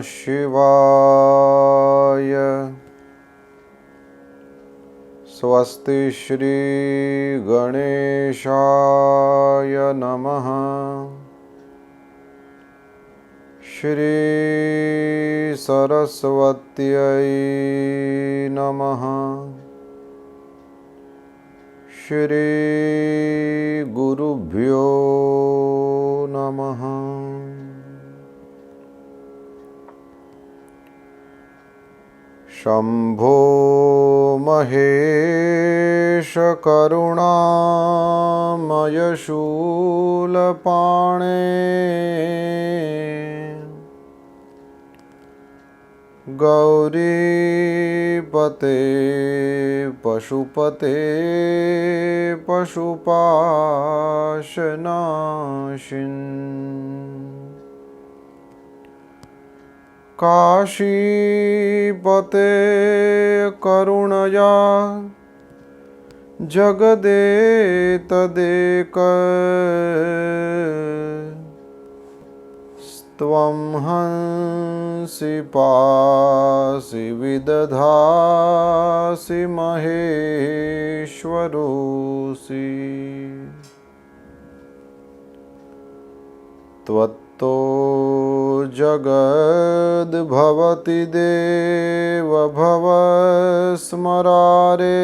शिवाय। स्वस्ति श्री गणेशाय नमः। श्री सरस्वत्यै नमः। श्री गुरुभ्यो नमः। शंभो महेश करुणामय शूलपाणे गौरीपते पशुपते पशुपाशनाशिन् काशीपते करुणया जगदेतदेक त्वं हंसि पासि विदधासि महेश्वरोऽसि। त्वत्तो जगद्भवति देव भव स्मरारे।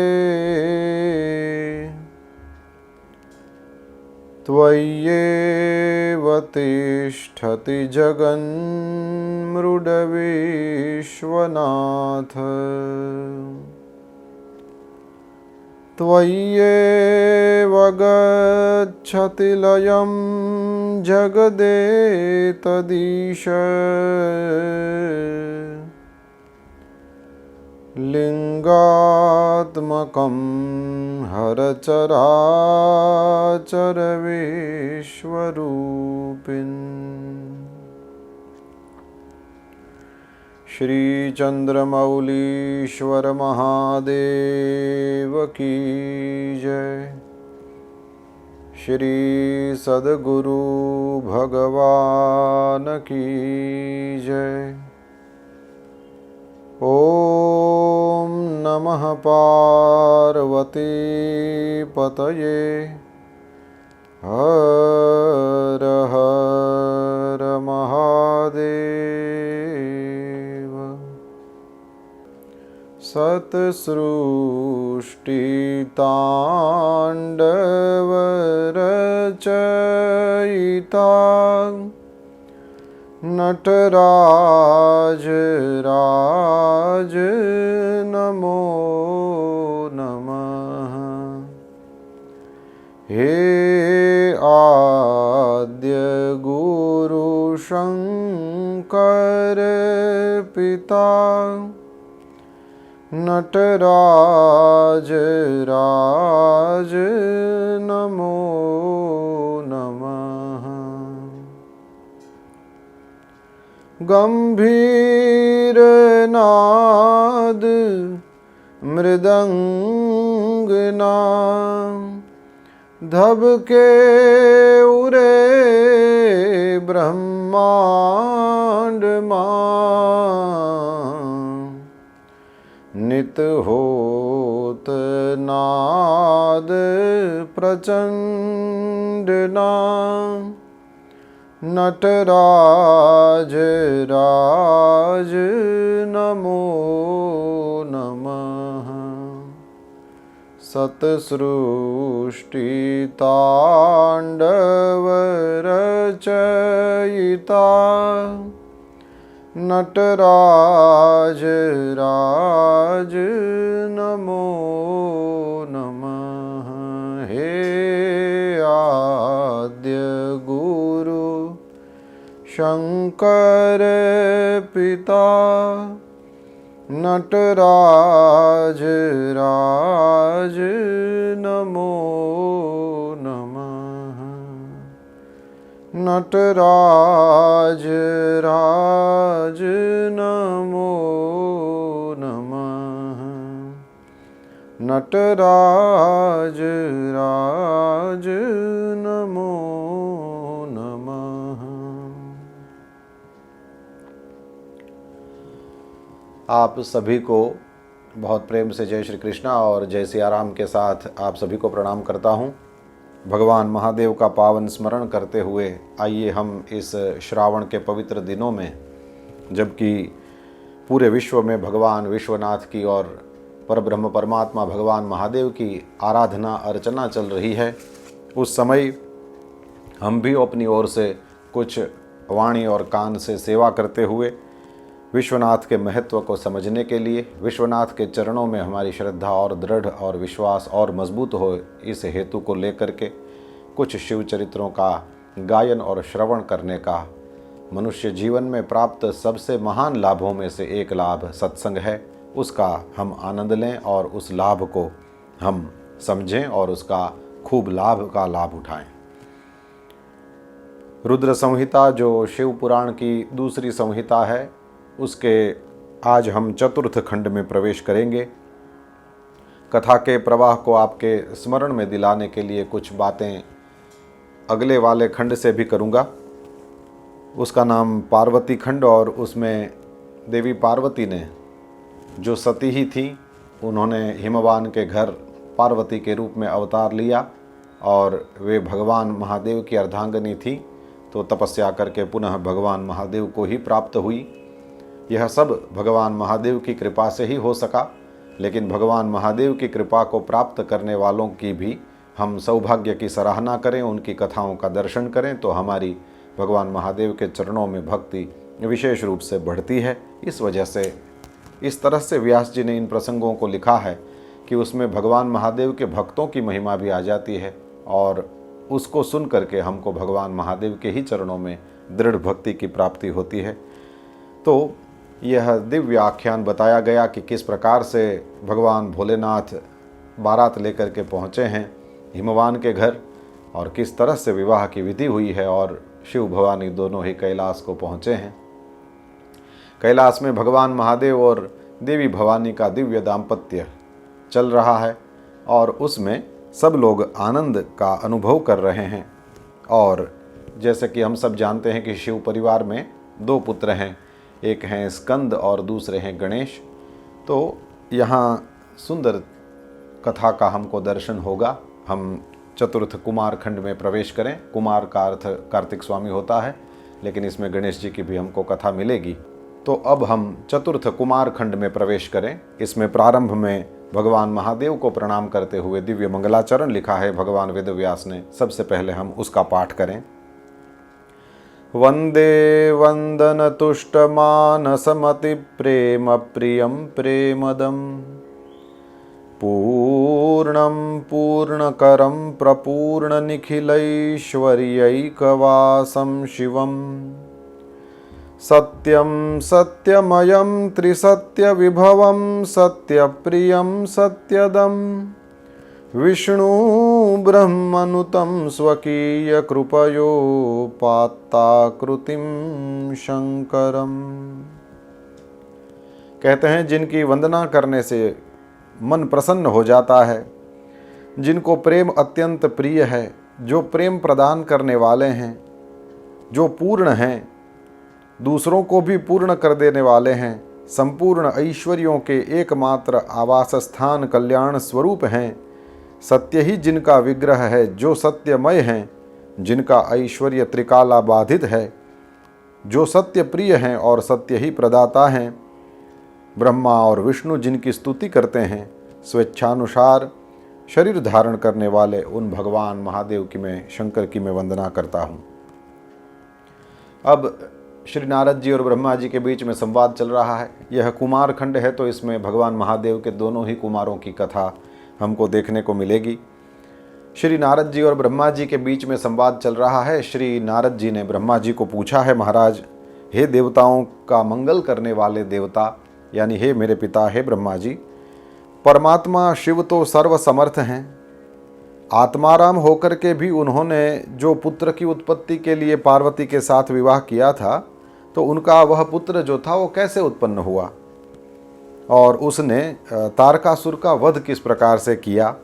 त्वय्येव तिष्ठति जगन्मृडविश्वनाथ। त्वय्येव गच्छति लयं जगदेतदीश। लिंगात्मकं हरचराचर विश्वरूपिन्। श्री चंद्रमौलीश्वर महादेव की जय। श्री सद्गुरु भगवान की जय। ओम नमः पार्वती पतये हर हर महादेव। सत्सृष्टितांडव रचयिता नटराज राज नमो नमः। हे आद्य गुरु शंकर पिता नटराज राज नमो नमः। गंभीर नाद मृदंगना धबके उरे ब्रह्मांड नित होत नाद प्रचंड नटराज राज नमो नमः। सत्सृष्टितांडव रचयिता नटराज राज नमो नमः। हे आद्य गुरु शंकर पिता नटराज राज नमो नमः। नटराज राज नमो नमः। नटराज राज नमो नमः। आप सभी को बहुत प्रेम से जय श्री कृष्णा और जय सिया राम के साथ आप सभी को प्रणाम करता हूँ। भगवान महादेव का पावन स्मरण करते हुए आइए हम इस श्रावण के पवित्र दिनों में, जबकि पूरे विश्व में भगवान विश्वनाथ की और परब्रह्म परमात्मा भगवान महादेव की आराधना अर्चना चल रही है, उस समय हम भी अपनी ओर से कुछ वाणी और कान से सेवा करते हुए विश्वनाथ के महत्व को समझने के लिए, विश्वनाथ के चरणों में हमारी श्रद्धा और दृढ़ और विश्वास और मजबूत हो, इस हेतु को लेकर के कुछ शिव चरित्रों का गायन और श्रवण करने का मनुष्य जीवन में प्राप्त सबसे महान लाभों में से एक लाभ सत्संग है। उसका हम आनंद लें और उस लाभ को हम समझें और उसका खूब लाभ का लाभ उठाएं। रुद्र संहिता जो शिव पुराण की दूसरी संहिता है, उसके आज हम चतुर्थ खंड में प्रवेश करेंगे। कथा के प्रवाह को आपके स्मरण में दिलाने के लिए कुछ बातें अगले वाले खंड से भी करूँगा। उसका नाम पार्वती खंड, और उसमें देवी पार्वती ने, जो सती ही थी, उन्होंने हिमवान के घर पार्वती के रूप में अवतार लिया और वे भगवान महादेव की अर्धांगिनी थी, तो तपस्या करके पुनः भगवान महादेव को ही प्राप्त हुई। यह सब भगवान महादेव की कृपा से ही हो सका, लेकिन भगवान महादेव की कृपा को प्राप्त करने वालों की भी हम सौभाग्य की सराहना करें, उनकी कथाओं का दर्शन करें, तो हमारी भगवान महादेव के चरणों में भक्ति विशेष रूप से बढ़ती है। इस वजह से इस तरह से व्यास जी ने इन प्रसंगों को लिखा है कि उसमें भगवान महादेव के भक्तों की महिमा भी आ जाती है और उसको सुन करके हमको भगवान महादेव के ही चरणों में दृढ़ भक्ति की प्राप्ति होती है। तो यह दिव्य आख्यान बताया गया कि किस प्रकार से भगवान भोलेनाथ बारात लेकर के पहुँचे हैं हिमवान के घर, और किस तरह से विवाह की विधि हुई है, और शिव भवानी दोनों ही कैलाश को पहुँचे हैं। कैलाश में भगवान महादेव और देवी भवानी का दिव्य दाम्पत्य चल रहा है और उसमें सब लोग आनंद का अनुभव कर रहे हैं। और जैसे कि हम सब जानते हैं कि शिव परिवार में दो पुत्र हैं, एक हैं स्कंद और दूसरे हैं गणेश। तो यहाँ सुंदर कथा का हमको दर्शन होगा। हम चतुर्थ कुमार खंड में प्रवेश करें। कुमार का अर्थ कार्तिक स्वामी होता है, लेकिन इसमें गणेश जी की भी हमको कथा मिलेगी। तो अब हम चतुर्थ कुमार खंड में प्रवेश करें। इसमें प्रारंभ में भगवान महादेव को प्रणाम करते हुए दिव्य मंगलाचरण लिखा है भगवान वेदव्यास ने। सबसे पहले हम उसका पाठ करें। वंदे वंदन तुष्ट मानसमति प्रेम प्रियम प्रेमदम पूर्णं पूर्णकरं प्रपूर्ण निखिलैश्वर्यैकवासं शिवम् सत्यं सत्यमयं त्रिसत्यविभवं सत्यप्रियं सत्यदं विष्णु ब्रह्मनुतं स्वकीयकृपयोपात्ताकृतिं शंकरम्। कहते हैं जिनकी वंदना करने से मन प्रसन्न हो जाता है, जिनको प्रेम अत्यंत प्रिय है, जो प्रेम प्रदान करने वाले हैं, जो पूर्ण हैं, दूसरों को भी पूर्ण कर देने वाले हैं, संपूर्ण ऐश्वर्यों के एकमात्र आवास स्थान कल्याण स्वरूप हैं, सत्य ही जिनका विग्रह है, जो सत्यमय हैं, जिनका ऐश्वर्य त्रिकाला बाधित है, जो सत्य प्रिय हैं और सत्य ही प्रदाता हैं, ब्रह्मा और विष्णु जिनकी स्तुति करते हैं, स्वेच्छानुसार शरीर धारण करने वाले उन भगवान महादेव की मैं, शंकर की मैं वंदना करता हूँ। अब श्री नारद जी और ब्रह्मा जी के बीच में संवाद चल रहा है। यह कुमार खंड है, तो इसमें भगवान महादेव के दोनों ही कुमारों की कथा हमको देखने को मिलेगी। श्री नारद जी और ब्रह्मा जी के बीच में संवाद चल रहा है। श्री नारद जी ने ब्रह्मा जी को पूछा है, महाराज, हे देवताओं का मंगल करने वाले देवता, यानी हे मेरे पिता, हे ब्रह्मा जी, परमात्मा शिव तो सर्वसमर्थ हैं। आत्माराम होकर के भी उन्होंने जो पुत्र की उत्पत्ति के लिए पार्वती के साथ विवाह किया था, तो उनका वह पुत्र जो था वो कैसे उत्पन्न हुआ, और उसने तारकासुर का वध किस प्रकार से किया।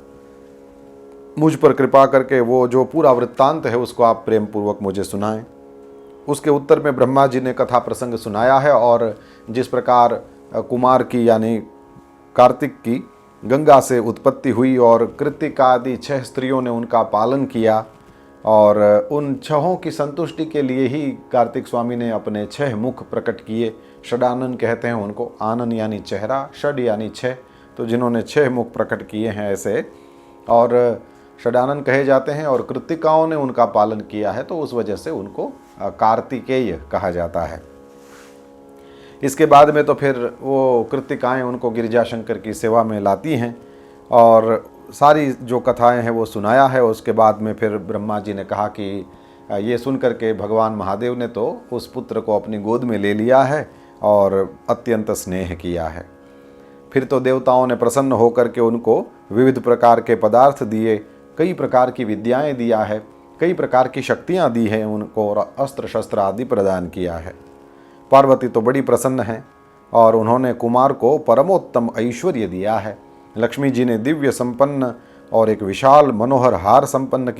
मुझ पर कृपा करके वो जो पूरा वृत्तांत है उसको आप प्रेम पूर्वक मुझे सुनाएं। उसके उत्तर में ब्रह्मा जी ने कथा प्रसंग सुनाया है, और जिस प्रकार कुमार की यानी कार्तिक की गंगा से उत्पत्ति हुई और कृत्तिका आदि 6 स्त्रियों ने उनका पालन किया और उन 6 की संतुष्टि के लिए ही कार्तिक स्वामी ने अपने 6 मुख प्रकट किए। षडानन कहते हैं उनको, आनन यानी चेहरा, षड यानी 6, तो जिन्होंने 6 मुख प्रकट किए हैं ऐसे, और षडानन कहे जाते हैं, और कृत्तिकाओं ने उनका पालन किया है तो उस वजह से उनको कार्तिकेय कहा जाता है। इसके बाद में तो फिर वो कृत्तिकाएँ उनको गिरिजा शंकर की सेवा में लाती हैं और सारी जो कथाएं हैं वो सुनाया है। उसके बाद में फिर ब्रह्मा जी ने कहा कि ये सुन करके भगवान महादेव ने तो उस पुत्र को अपनी गोद में ले लिया है और अत्यंत स्नेह किया है। फिर तो देवताओं ने प्रसन्न होकर के उनको विविध प्रकार के पदार्थ दिए, कई प्रकार की विद्याएं दिया है, कई प्रकार की शक्तियां दी हैं उनको और अस्त्र शस्त्र आदि प्रदान किया है। पार्वती तो बड़ी प्रसन्न है और उन्होंने कुमार को परमोत्तम ऐश्वर्य दिया है। लक्ष्मी जी ने दिव्य संपन्न और एक विशाल मनोहर हार संपन्न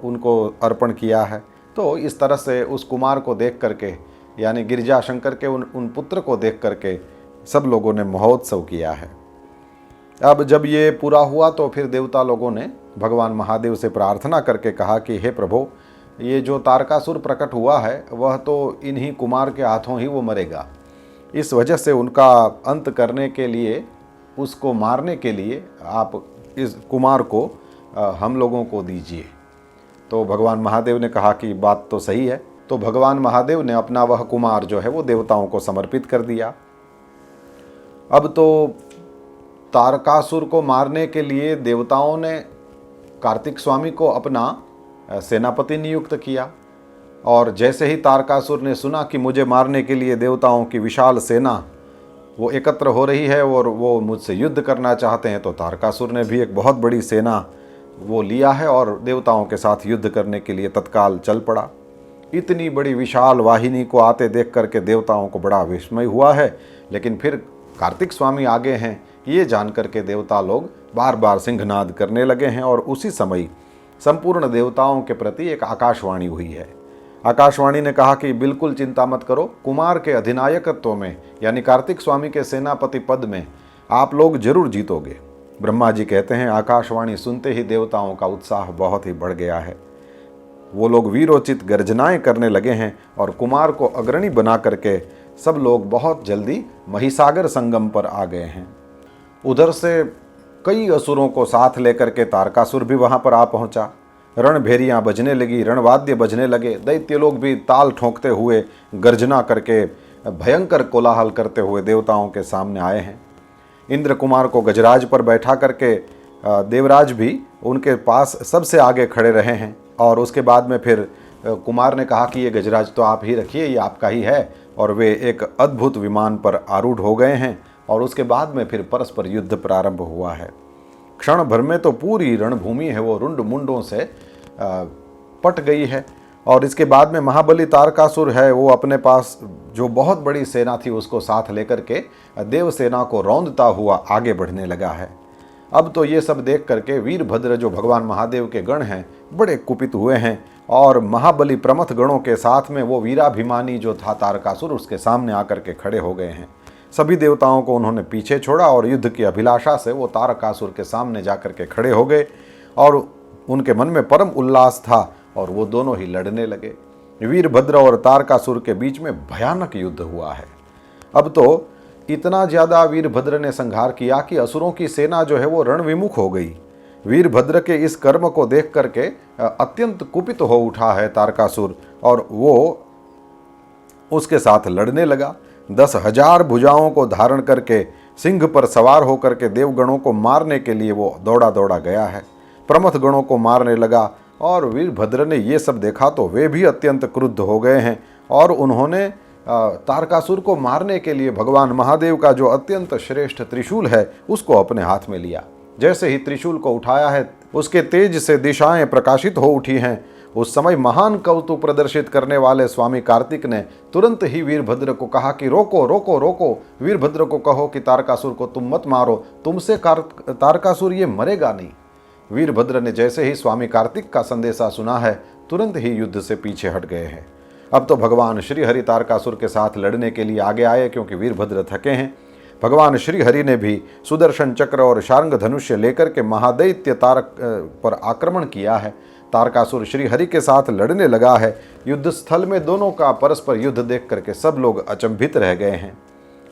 उनको अर्पण किया है। तो इस तरह से उस कुमार को देख करके यानी गिरिजा शंकर के उन पुत्र को देख करके सब लोगों ने महोत्सव किया है। अब जब ये पूरा हुआ तो फिर देवता लोगों ने भगवान महादेव से प्रार्थना करके कहा कि हे प्रभु, ये जो तारकासुर प्रकट हुआ है वह तो इन्हीं कुमार के हाथों ही वो मरेगा, इस वजह से उनका अंत करने के लिए, उसको मारने के लिए आप इस कुमार को हम लोगों को दीजिए। तो भगवान महादेव ने कहा कि बात तो सही है। तो भगवान महादेव ने अपना वह कुमार जो है वो देवताओं को समर्पित कर दिया। अब तो तारकासुर को मारने के लिए देवताओं ने कार्तिक स्वामी को अपना सेनापति नियुक्त किया और जैसे ही तारकासुर ने सुना कि मुझे मारने के लिए देवताओं की विशाल सेना वो एकत्र हो रही है और वो मुझसे युद्ध करना चाहते हैं, तो तारकासुर ने भी एक बहुत बड़ी सेना वो लिया है और देवताओं के साथ युद्ध करने के लिए तत्काल चल पड़ा। इतनी बड़ी विशाल वाहिनी को आते देख करके देवताओं को बड़ा विस्मय हुआ है, लेकिन फिर कार्तिक स्वामी आगे हैं ये जान करके देवता लोग बार बार सिंहनाद करने लगे हैं और उसी समय संपूर्ण देवताओं के प्रति एक आकाशवाणी हुई है। आकाशवाणी ने कहा कि बिल्कुल चिंता मत करो, कुमार के अधिनायकत्व में यानी कार्तिक स्वामी के सेनापति पद में आप लोग जरूर जीतोगे। ब्रह्मा जी कहते हैं आकाशवाणी सुनते ही देवताओं का उत्साह बहुत ही बढ़ गया है। वो लोग वीरोचित गर्जनाएं करने लगे हैं और कुमार को अग्रणी बना करके सब लोग बहुत जल्दी महिसागर संगम पर आ गए हैं। उधर से कई असुरों को साथ लेकर के तारकासुर भी वहां पर आ पहुंचा। रणभेरियां बजने लगी, रणवाद्य बजने लगे, दैत्य लोग भी ताल ठोंकते हुए गर्जना करके भयंकर कोलाहल करते हुए देवताओं के सामने आए हैं। इंद्र कुमार को गजराज पर बैठा करके देवराज भी उनके पास सबसे आगे खड़े रहे हैं और उसके बाद में फिर कुमार ने कहा कि ये गजराज तो आप ही रखिए, ये आपका ही है, और वे एक अद्भुत विमान पर आरूढ़ हो गए हैं और उसके बाद में फिर परस्पर युद्ध प्रारंभ हुआ है। क्षण भर में तो पूरी रणभूमि है वो रुंड मुंडों से पट गई है और इसके बाद में महाबली तारकासुर है वो अपने पास जो बहुत बड़ी सेना थी उसको साथ लेकर के देव सेना को रौंदता हुआ आगे बढ़ने लगा है। अब तो ये सब देख करके वीरभद्र जो भगवान महादेव के गण हैं बड़े कुपित हुए हैं और महाबली प्रमथ गणों के साथ में वो वीराभिमानी जो था तारकासुर उसके सामने आकर के खड़े हो गए हैं। सभी देवताओं को उन्होंने पीछे छोड़ा और युद्ध की अभिलाषा से वो तारकासुर के सामने जाकर के खड़े हो गए और उनके मन में परम उल्लास था और वो दोनों ही लड़ने लगे। वीरभद्र और तारकासुर के बीच में भयानक युद्ध हुआ है। अब तो इतना ज़्यादा वीरभद्र ने संहार किया कि असुरों की सेना जो है वो रणविमुख हो गई। वीरभद्र के इस कर्म को देख करके अत्यंत कुपित हो उठा है तारकासुर और वो उसके साथ लड़ने लगा। 10,000 भुजाओं को धारण करके सिंह पर सवार होकर के देवगणों को मारने के लिए वो दौड़ा दौड़ा गया है। प्रमथ गणों को मारने लगा और वीरभद्र ने ये सब देखा तो वे भी अत्यंत क्रुद्ध हो गए हैं और उन्होंने तारकासुर को मारने के लिए भगवान महादेव का जो अत्यंत श्रेष्ठ त्रिशूल है उसको अपने हाथ में लिया। जैसे ही त्रिशूल को उठाया है उसके तेज से दिशाएं प्रकाशित हो उठी हैं। उस समय महान कौतुक प्रदर्शित करने वाले स्वामी कार्तिक ने तुरंत ही वीरभद्र को कहा कि रोको रोको रोको, वीरभद्र को कहो कि तारकासुर को तुम मत मारो, तुमसे तारकासुर ये मरेगा नहीं। वीरभद्र ने जैसे ही स्वामी कार्तिक का संदेशा सुना है तुरंत ही युद्ध से पीछे हट गए हैं। अब तो भगवान श्री हरि तारकासुर के साथ लड़ने के लिए आगे आए क्योंकि वीरभद्र थके हैं। भगवान श्री हरि ने भी सुदर्शन चक्र और शार्ंग धनुष्य लेकर के महादैत्य तारक पर आक्रमण किया है। तारकासुर श्री हरि के साथ लड़ने लगा है। युद्ध स्थल में दोनों का परस्पर युद्ध देख करके सब लोग अचंभित रह गए हैं।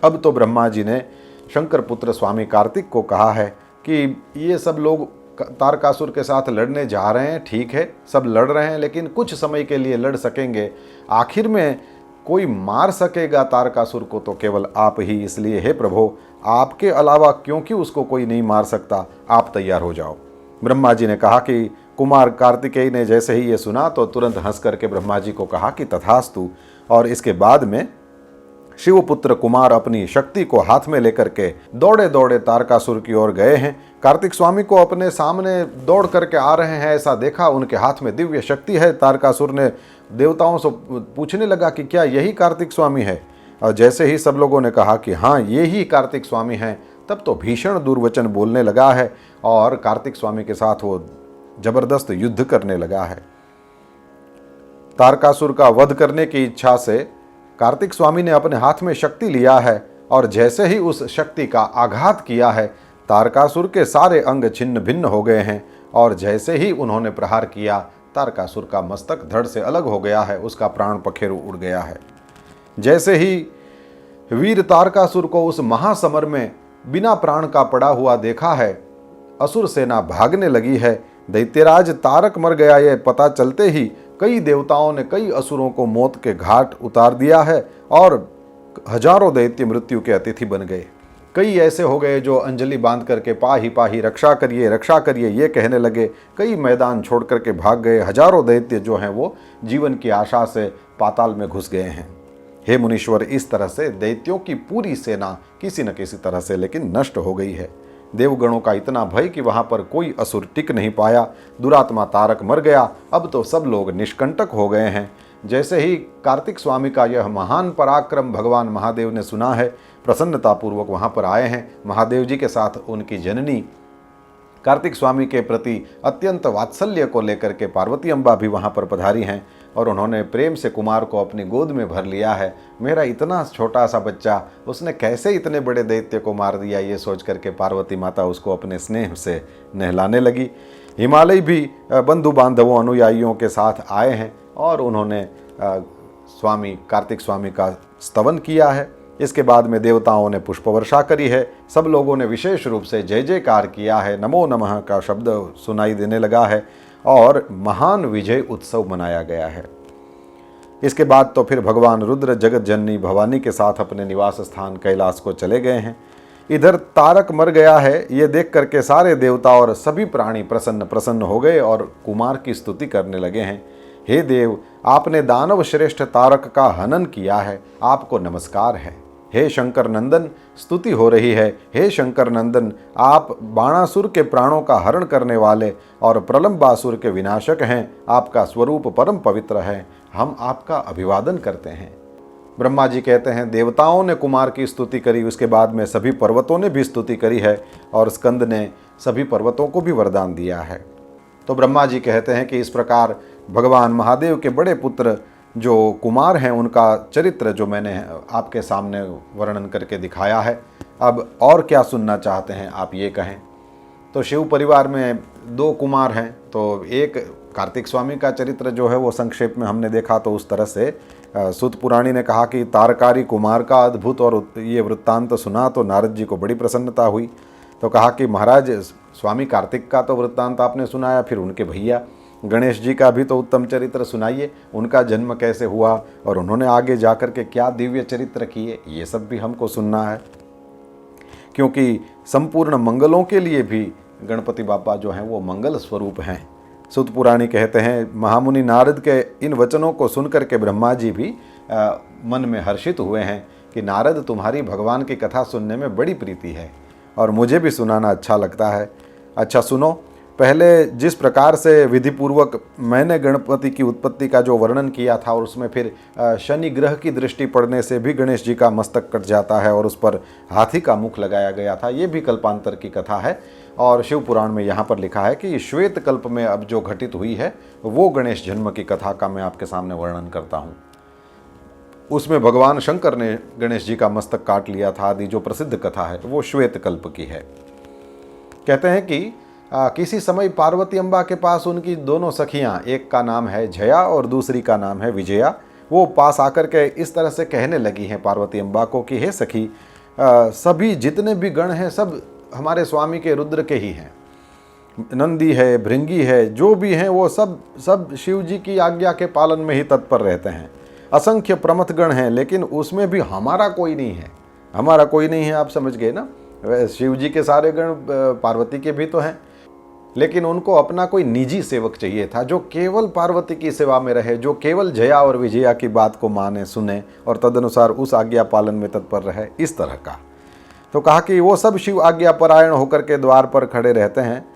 अब तो ब्रह्मा जी ने शंकर पुत्र स्वामी कार्तिक को कहा है कि ये सब लोग तारकासुर के साथ लड़ने जा रहे हैं, ठीक है, सब लड़ रहे हैं, लेकिन कुछ समय के लिए लड़ सकेंगे, आखिर में कोई मार सकेगा तारकासुर को तो केवल आप ही, इसलिए हे प्रभु आपके अलावा क्योंकि उसको कोई नहीं मार सकता, आप तैयार हो जाओ। ब्रह्मा जी ने कहा कि कुमार कार्तिकेय ने जैसे ही ये सुना तो तुरंत हंस करके ब्रह्मा जी को कहा कि तथास्तु, और इसके बाद में शिवपुत्र कुमार अपनी शक्ति को हाथ में लेकर के दौड़े दौड़े तारकासुर की ओर गए हैं। कार्तिक स्वामी को अपने सामने दौड़ करके आ रहे हैं ऐसा देखा, उनके हाथ में दिव्य शक्ति है। तारकासुर ने देवताओं से पूछने लगा कि क्या यही कार्तिक स्वामी है, और जैसे ही सब लोगों ने कहा कि हाँ ये ही कार्तिक स्वामी हैं, तब तो भीषण दुर्वचन बोलने लगा है और कार्तिक स्वामी के साथ वो जबरदस्त युद्ध करने लगा है। तारकासुर का वध करने की इच्छा से कार्तिक स्वामी ने अपने हाथ में शक्ति लिया है और जैसे ही उस शक्ति का आघात किया है, तारकासुर के सारे अंग छिन्न भिन्न हो गए हैं और जैसे ही उन्होंने प्रहार किया, तारकासुर का मस्तक धड़ से अलग हो गया है, उसका प्राण पखेरु उड़ गया है। जैसे ही वीर तारकासुर को उस महासमर में बिना प्राण का पड़ा हुआ देखा है, असुर सेना भागने लगी है। दैत्यराज तारक मर गया ये पता चलते ही कई देवताओं ने कई असुरों को मौत के घाट उतार दिया है और हजारों दैत्य मृत्यु के अतिथि बन गए। कई ऐसे हो गए जो अंजलि बांध करके पाही रक्षा करिए ये कहने लगे। कई मैदान छोड़ करके भाग गए। हजारों दैत्य जो हैं वो जीवन की आशा से पाताल में घुस गए हैं। हे मुनीश्वर, इस तरह से दैत्यों की पूरी सेना किसी न किसी तरह से लेकिन नष्ट हो गई है। देवगणों का इतना भय कि वहां पर कोई असुर टिक नहीं पाया। दुरात्मा तारक मर गया। अब तो सब लोग निष्कंटक हो गए हैं। जैसे ही कार्तिक स्वामी का यह महान पराक्रम भगवान महादेव ने सुना है, प्रसन्नतापूर्वक वहां पर आए हैं। महादेव जी के साथ उनकी जननी कार्तिक स्वामी के प्रति अत्यंत वात्सल्य को लेकर के पार्वती अम्बा भी वहां पर पधारी हैं और उन्होंने प्रेम से कुमार को अपनी गोद में भर लिया है। मेरा इतना छोटा सा बच्चा, उसने कैसे इतने बड़े दैत्य को मार दिया, ये सोच करके पार्वती माता उसको अपने स्नेह से नहलाने लगी। हिमालय भी बंधु बांधवों अनुयायियों के साथ आए हैं और उन्होंने स्वामी कार्तिक स्वामी का स्तवन किया है। इसके बाद में देवताओं ने पुष्प वर्षा करी है। सब लोगों ने विशेष रूप से जय जयकार किया है। नमो नमः का शब्द सुनाई देने लगा है और महान विजय उत्सव मनाया गया है। इसके बाद तो फिर भगवान रुद्र जगत जननी भवानी के साथ अपने निवास स्थान कैलाश को चले गए हैं। इधर तारक मर गया है, ये देख करके सारे देवता और सभी प्राणी प्रसन्न हो गए और कुमार की स्तुति करने लगे हैं। हे देव, आपने दानव श्रेष्ठ तारक का हनन किया है, आपको नमस्कार है। हे शंकर नंदन, स्तुति हो रही है। हे शंकर नंदन, आप बाणासुर के प्राणों का हरण करने वाले और प्रलंबासुर के विनाशक हैं। आपका स्वरूप परम पवित्र है, हम आपका अभिवादन करते हैं। ब्रह्मा जी कहते हैं देवताओं ने कुमार की स्तुति करी, उसके बाद में सभी पर्वतों ने भी स्तुति करी है और स्कंद ने सभी पर्वतों को भी वरदान दिया है। तो ब्रह्मा जी कहते हैं कि इस प्रकार भगवान महादेव के बड़े पुत्र जो कुमार हैं उनका चरित्र जो मैंने आपके सामने वर्णन करके दिखाया है। अब और क्या सुनना चाहते हैं आप ये कहें। तो शिव परिवार में 2 कुमार हैं, तो एक कार्तिक स्वामी का चरित्र जो है वो संक्षेप में हमने देखा। तो उस तरह से सूत पुराणी ने कहा कि तारकारी कुमार का अद्भुत और ये वृत्तांत सुना तो नारद जी को बड़ी प्रसन्नता हुई। तो कहा कि महाराज स्वामी कार्तिक का तो वृत्तांत आपने सुनाया, फिर उनके भैया गणेश जी का भी तो उत्तम चरित्र सुनाइए, उनका जन्म कैसे हुआ और उन्होंने आगे जाकर के क्या दिव्य चरित्र किए, ये सब भी हमको सुनना है। क्योंकि संपूर्ण मंगलों के लिए भी गणपति बापा जो हैं वो मंगल स्वरूप हैं। सूत पुराणी कहते हैं महामुनि नारद के इन वचनों को सुनकर के ब्रह्मा जी भी मन में हर्षित हुए हैं कि नारद, तुम्हारी भगवान की कथा सुनने में बड़ी प्रीति है और मुझे भी सुनाना अच्छा लगता है। अच्छा सुनो, पहले जिस प्रकार से विधिपूर्वक मैंने गणपति की उत्पत्ति का जो वर्णन किया था और उसमें फिर शनि ग्रह की दृष्टि पड़ने से भी गणेश जी का मस्तक कट जाता है और उस पर हाथी का मुख लगाया गया था, ये भी कल्पांतर की कथा है। और शिव पुराण में यहाँ पर लिखा है कि श्वेत कल्प में अब जो घटित हुई है वो गणेश जन्म की कथा का मैं आपके सामने वर्णन करता हूँ। उसमें भगवान शंकर ने गणेश जी का मस्तक काट लिया था आदि जो प्रसिद्ध कथा है वो श्वेत कल्प की है। कहते हैं कि किसी समय पार्वती अम्बा के पास उनकी दोनों सखियां, एक का नाम है जया और दूसरी का नाम है विजया, वो पास आकर के इस तरह से कहने लगी हैं पार्वती अम्बा को कि हे सखी, सभी जितने भी गण हैं सब हमारे स्वामी के रुद्र के ही हैं। नंदी है, भृंगी है, जो भी हैं वो सब शिव जी की आज्ञा के पालन में ही तत्पर रहते हैं। असंख्य प्रमथ गण हैं, लेकिन उसमें भी हमारा कोई नहीं है, हमारा कोई नहीं है। आप समझ गए ना, शिव जी के सारे गण पार्वती के भी तो हैं, लेकिन उनको अपना कोई निजी सेवक चाहिए था जो केवल पार्वती की सेवा में रहे, जो केवल जया और विजया की बात को माने, सुने और तदनुसार उस आज्ञा पालन में तत्पर रहे, इस तरह का। तो कहा कि वो सब शिव आज्ञा परायण होकर के द्वार पर खड़े रहते हैं।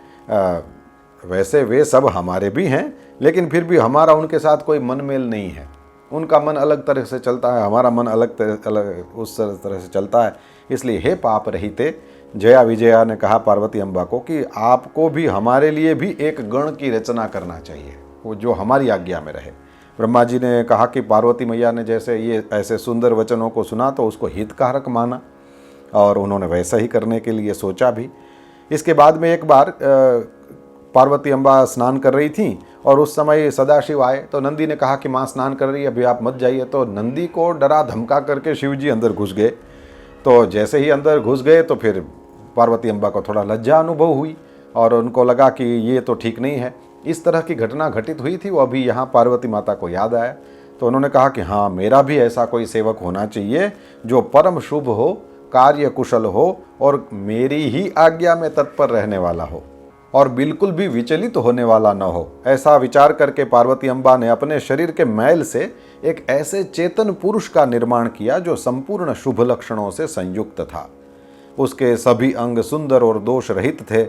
वैसे वे सब हमारे भी हैं, लेकिन फिर भी हमारा उनके साथ कोई मन मेल नहीं है। उनका मन अलग तरह से चलता है, हमारा मन अलग उस तरह से चलता है। इसलिए हे पाप रहिते, जया विजया ने कहा पार्वती अम्बा को कि आपको भी हमारे लिए भी एक गण की रचना करना चाहिए, वो जो हमारी आज्ञा में रहे। ब्रह्मा जी ने कहा कि पार्वती मैया ने जैसे ये ऐसे सुंदर वचनों को सुना तो उसको हितकारक माना और उन्होंने वैसा ही करने के लिए सोचा भी। इसके बाद में एक बार पार्वती अम्बा स्नान कर रही थी और उस समय सदाशिव आए, तो नंदी ने कहा कि माँ स्नान कर रही है, अभी आप मत जाइए। तो नंदी को डरा धमका करके शिव जी अंदर घुस गए। तो जैसे ही अंदर घुस गए तो फिर पार्वती अम्बा को थोड़ा लज्जा अनुभव हुई और उनको लगा कि ये तो ठीक नहीं है। इस तरह की घटना घटित हुई थी, वो अभी यहाँ पार्वती माता को याद आया। तो उन्होंने कहा कि हाँ, मेरा भी ऐसा कोई सेवक होना चाहिए जो परम शुभ हो, कार्य कुशल हो और मेरी ही आज्ञा में तत्पर रहने वाला हो और बिल्कुल भी विचलित होने वाला न हो। ऐसा विचार करके पार्वती अम्बा ने अपने शरीर के मैल से एक ऐसे चेतन पुरुष का निर्माण किया जो संपूर्ण शुभ लक्षणों से संयुक्त था। उसके सभी अंग सुंदर और दोष रहित थे।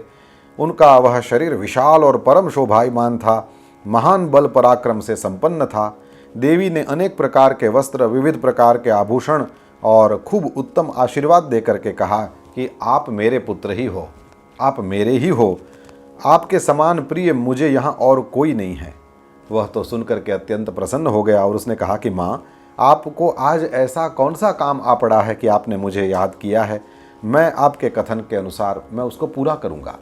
उनका वह शरीर विशाल और परम शोभायमान था, महान बल पराक्रम से संपन्न था। देवी ने अनेक प्रकार के वस्त्र, विविध प्रकार के आभूषण और खूब उत्तम आशीर्वाद देकर के कहा कि आप मेरे पुत्र ही हो, आप मेरे ही हो, आपके समान प्रिय मुझे यहाँ और कोई नहीं है। वह तो सुनकर के अत्यंत प्रसन्न हो गया और उसने कहा कि माँ, आपको आज ऐसा कौन सा काम आ पड़ा है कि आपने मुझे याद किया है। मैं आपके कथन के अनुसार मैं उसको पूरा करूँगा।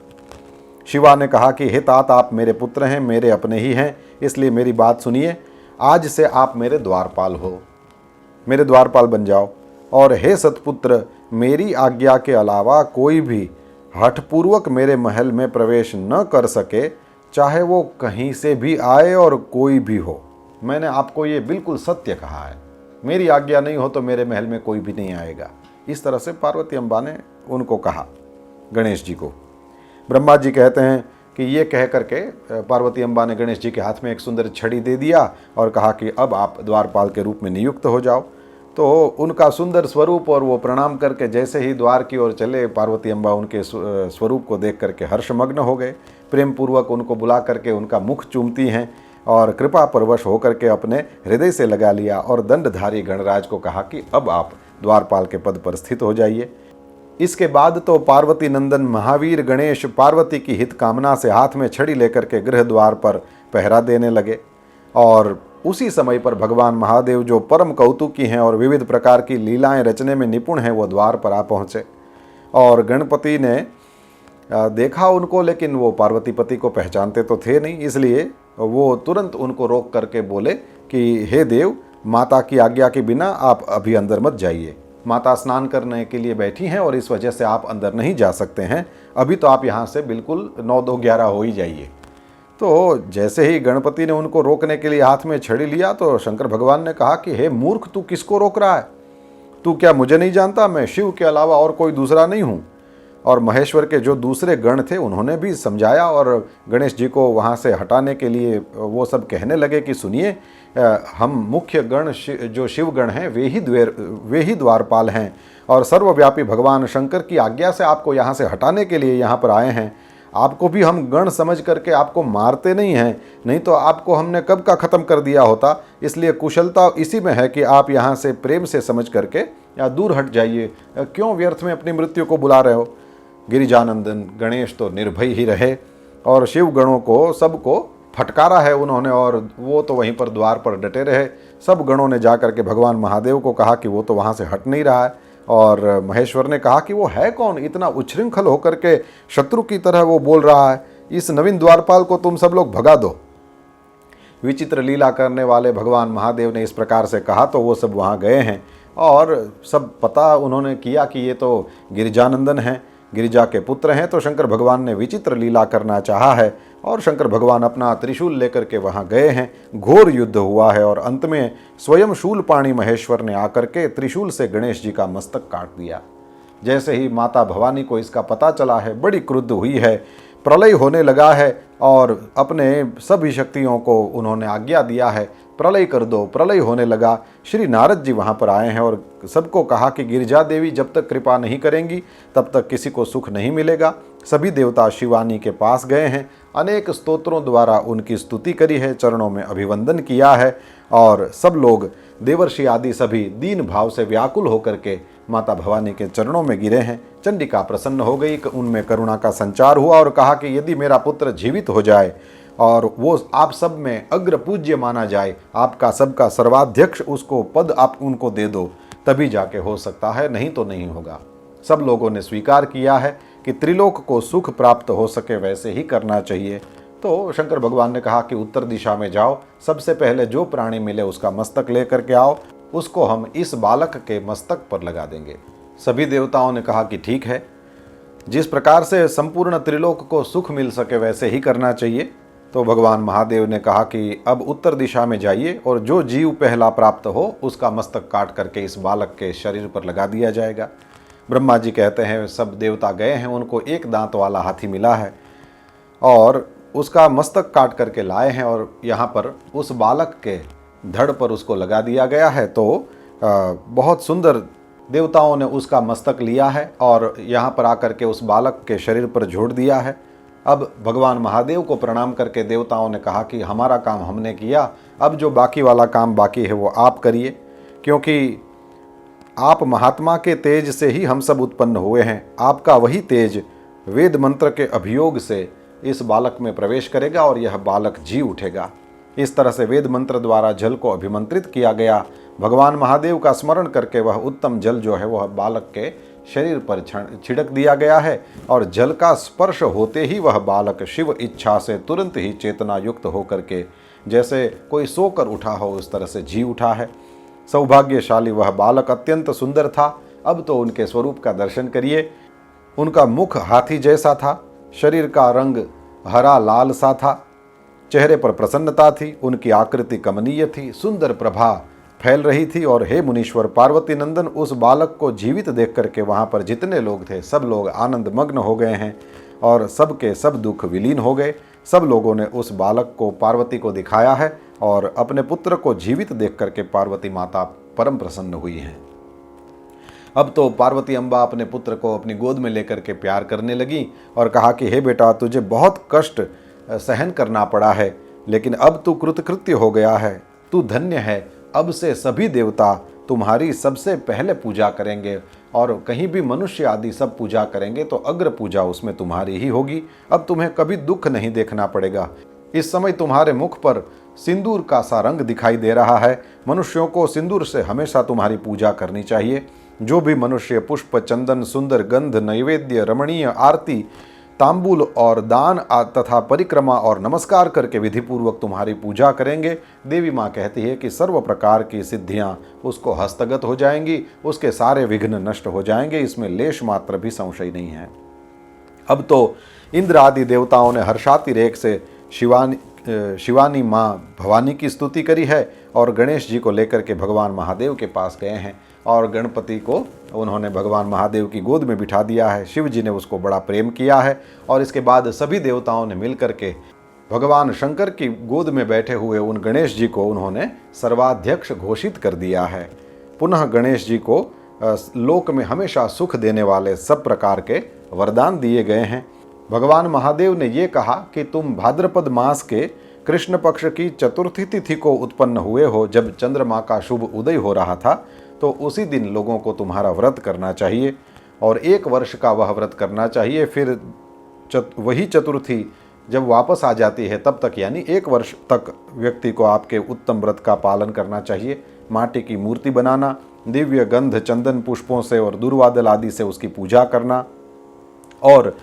शिवा ने कहा कि हे तात, आप मेरे पुत्र हैं, मेरे अपने ही हैं, इसलिए मेरी बात सुनिए। आज से आप मेरे द्वारपाल हो, मेरे द्वारपाल बन जाओ। और हे सतपुत्र, मेरी आज्ञा के अलावा कोई भी हठपूर्वक मेरे महल में प्रवेश न कर सके, चाहे वो कहीं से भी आए और कोई भी हो। मैंने आपको ये बिल्कुल सत्य कहा है, मेरी आज्ञा नहीं हो तो मेरे महल में कोई भी नहीं आएगा। इस तरह से पार्वती अम्बा ने उनको कहा, गणेश जी को। ब्रह्मा जी कहते हैं कि ये कह करके पार्वती अम्बा ने गणेश जी के हाथ में एक सुंदर छड़ी दे दिया और कहा कि अब आप द्वारपाल के रूप में नियुक्त हो जाओ। तो उनका सुंदर स्वरूप और वो प्रणाम करके जैसे ही द्वार की ओर चले, पार्वती अम्बा उनके स्वरूप को देख करके हर्षमग्न हो गए। प्रेम पूर्वक उनको बुला करके उनका मुख चूमती हैं और कृपा परवश होकर के अपने हृदय से लगा लिया और दंडधारी गणराज को कहा कि अब आप द्वारपाल के पद पर स्थित हो जाइए। इसके बाद तो पार्वती नंदन महावीर गणेश पार्वती की हित कामना से हाथ में छड़ी लेकर के गृह द्वार पर पहरा देने लगे। और उसी समय पर भगवान महादेव, जो परम कौतुकी हैं और विविध प्रकार की लीलाएं रचने में निपुण हैं, वो द्वार पर आ पहुँचे। और गणपति ने देखा उनको, लेकिन वो पार्वती पति को पहचानते तो थे नहीं, इसलिए वो तुरंत उनको रोक करके बोले कि हे देव, माता की आज्ञा के बिना आप अभी अंदर मत जाइए। माता स्नान करने के लिए बैठी हैं और इस वजह से आप अंदर नहीं जा सकते हैं। अभी तो आप यहाँ से बिल्कुल 9-2-11 हो ही जाइए। तो जैसे ही गणपति ने उनको रोकने के लिए हाथ में छड़ी लिया तो शंकर भगवान ने कहा कि हे मूर्ख, तू किसको रोक रहा है? तू क्या मुझे नहीं जानता? मैं शिव के अलावा और कोई दूसरा नहीं हूँ। और महेश्वर के जो दूसरे गण थे उन्होंने भी समझाया और गणेश जी को वहाँ से हटाने के लिए वो सब कहने लगे कि सुनिए, हम मुख्य गण जो शिव गण हैं वे ही द्वारपाल हैं और सर्वव्यापी भगवान शंकर की आज्ञा से आपको यहाँ से हटाने के लिए यहाँ पर आए हैं। आपको भी हम गण समझ करके आपको मारते नहीं हैं, नहीं तो आपको हमने कब का ख़त्म कर दिया होता। इसलिए कुशलता इसी में है कि आप यहाँ से प्रेम से समझ करके या दूर हट जाइए। क्यों व्यर्थ में अपनी मृत्यु को बुला रहे हो? गिरिजानंदन गणेश तो निर्भय ही रहे और शिव गणों को सबको फटकारा है उन्होंने और वो तो वहीं पर द्वार पर डटे रहे। सब गणों ने जाकर के भगवान महादेव को कहा कि वो तो वहाँ से हट नहीं रहा है, और महेश्वर ने कहा कि वो है कौन, इतना उच्छृंखल होकर के शत्रु की तरह वो बोल रहा है, इस नवीन द्वारपाल को तुम सब लोग भगा दो। विचित्र लीला करने वाले भगवान महादेव ने इस प्रकार से कहा तो वो सब वहाँ गए हैं और सब पता उन्होंने किया कि ये तो गिरिजानंदन हैं, गिरिजा के पुत्र हैं। तो शंकर भगवान ने विचित्र लीला करना चाहा है और शंकर भगवान अपना त्रिशूल लेकर के वहाँ गए हैं। घोर युद्ध हुआ है और अंत में स्वयं शूलपाणी महेश्वर ने आकर के त्रिशूल से गणेश जी का मस्तक काट दिया। जैसे ही माता भवानी को इसका पता चला है, बड़ी क्रुद्ध हुई है, प्रलय होने लगा है और अपने सभी शक्तियों को उन्होंने आज्ञा दिया है, प्रलय कर दो। प्रलय होने लगा। श्री नारद जी वहाँ पर आए हैं और सबको कहा कि गिरिजा देवी जब तक कृपा नहीं करेंगी तब तक किसी को सुख नहीं मिलेगा। सभी देवता शिवानी के पास गए हैं, अनेक स्तोत्रों द्वारा उनकी स्तुति करी है, चरणों में अभिवंदन किया है और सब लोग देवर्षि आदि सभी दीन भाव से व्याकुल होकर के माता भवानी के चरणों में गिरे हैं। चंडिका प्रसन्न हो गई, उनमें करुणा का संचार हुआ और कहा कि यदि मेरा पुत्र जीवित हो जाए और वो आप सब में अग्र पूज्य माना जाए, आपका सबका सर्वाध्यक्ष उसको पद आप उनको दे दो, तभी जाके हो सकता है, नहीं तो नहीं होगा। सब लोगों ने स्वीकार किया है कि त्रिलोक को सुख प्राप्त हो सके वैसे ही करना चाहिए। तो शंकर भगवान ने कहा कि उत्तर दिशा में जाओ, सबसे पहले जो प्राणी मिले उसका मस्तक लेकर के आओ, उसको हम इस बालक के मस्तक पर लगा देंगे। सभी देवताओं ने कहा कि ठीक है, जिस प्रकार से संपूर्ण त्रिलोक को सुख मिल सके वैसे ही करना चाहिए। तो भगवान महादेव ने कहा कि अब उत्तर दिशा में जाइए और जो जीव पहला प्राप्त हो उसका मस्तक काट करके इस बालक के शरीर पर लगा दिया जाएगा। ब्रह्मा जी कहते हैं सब देवता गए हैं, उनको एक दांत वाला हाथी मिला है और उसका मस्तक काट करके लाए हैं और यहाँ पर उस बालक के धड़ पर उसको लगा दिया गया है। तो बहुत सुंदर देवताओं ने उसका मस्तक लिया है और यहाँ पर आकर के उस बालक के शरीर पर जोड़ दिया है। अब भगवान महादेव को प्रणाम करके देवताओं ने कहा कि हमारा काम हमने किया, अब जो बाकी वाला काम बाकी है वो आप करिए, क्योंकि आप महात्मा के तेज से ही हम सब उत्पन्न हुए हैं। आपका वही तेज वेद मंत्र के अभियोग से इस बालक में प्रवेश करेगा और यह बालक जी उठेगा। इस तरह से वेद मंत्र द्वारा जल को अभिमंत्रित किया गया। भगवान महादेव का स्मरण करके वह उत्तम जल जो है वह बालक के शरीर पर छिड़क दिया गया है और जल का स्पर्श होते ही वह बालक शिव इच्छा से तुरंत ही चेतना युक्त होकर के जैसे कोई सोकर उठा हो उस तरह से जी उठा है। सौभाग्यशाली वह बालक अत्यंत सुंदर था। अब तो उनके स्वरूप का दर्शन करिए। उनका मुख हाथी जैसा था, शरीर का रंग हरा लाल सा था, चेहरे पर प्रसन्नता थी, उनकी आकृति कमनीय थी, सुंदर प्रभा फैल रही थी। और हे मुनीश्वर, पार्वती नंदन उस बालक को जीवित देख करके वहाँ पर जितने लोग थे सब लोग आनंद मग्न हो गए हैं और सबके सब दुख विलीन हो गए। सब लोगों ने उस बालक को पार्वती को दिखाया है और अपने पुत्र को जीवित देख करके पार्वती माता परम प्रसन्न हुई हैं। अब तो पार्वती अम्बा अपने पुत्र को अपनी गोद में लेकर के प्यार करने लगी और कहा कि हे बेटा, तुझे बहुत कष्ट सहन करना पड़ा है, लेकिन अब तू कृतकृत्य हो गया है, तू धन्य है। अब से सभी देवता तुम्हारी सबसे पहले पूजा करेंगे और कहीं भी मनुष्य आदि सब पूजा करेंगे तो अग्र पूजा उसमें तुम्हारी ही होगी। अब तुम्हें कभी दुख नहीं देखना पड़ेगा। इस समय तुम्हारे मुख पर सिंदूर का सा रंग दिखाई दे रहा है। मनुष्यों को सिंदूर से हमेशा तुम्हारी पूजा करनी चाहिए। जो भी मनुष्य पुष्प, चंदन, सुंदर गंध, नैवेद्य, रमणीय आरती, तांबूल और दान तथा परिक्रमा और नमस्कार करके विधिपूर्वक तुम्हारी पूजा करेंगे, देवी माँ कहती है कि सर्व प्रकार की सिद्धियाँ उसको हस्तगत हो जाएंगी, उसके सारे विघ्न नष्ट हो जाएंगे। इसमें लेश मात्र भी संशय नहीं है। अब तो इंद्र आदि देवताओं ने हर्षातिरेक से शिवानी माँ भवानी की स्तुति करी है और गणेश जी को लेकर के भगवान महादेव के पास गए हैं और गणपति को उन्होंने भगवान महादेव की गोद में बिठा दिया है। शिव जी ने उसको बड़ा प्रेम किया है और इसके बाद सभी देवताओं ने मिलकर के भगवान शंकर की गोद में बैठे हुए उन गणेश जी को उन्होंने सर्वाध्यक्ष घोषित कर दिया है। पुनः गणेश जी को लोक में हमेशा सुख देने वाले सब प्रकार के वरदान दिए गए हैं। भगवान महादेव ने ये कहा कि तुम भाद्रपद मास के कृष्ण पक्ष की चतुर्थी तिथि को उत्पन्न हुए हो, जब चंद्रमा का शुभ उदय हो रहा था, तो उसी दिन लोगों को तुम्हारा व्रत करना चाहिए और 1 वर्ष का वह व्रत करना चाहिए। फिर वही चतुर्थी जब वापस आ जाती है तब तक, यानी 1 वर्ष तक व्यक्ति को आपके उत्तम व्रत का पालन करना चाहिए। माटी की मूर्ति बनाना, दिव्य गंध चंदन पुष्पों से और दुर्वादल आदि से उसकी पूजा करना, और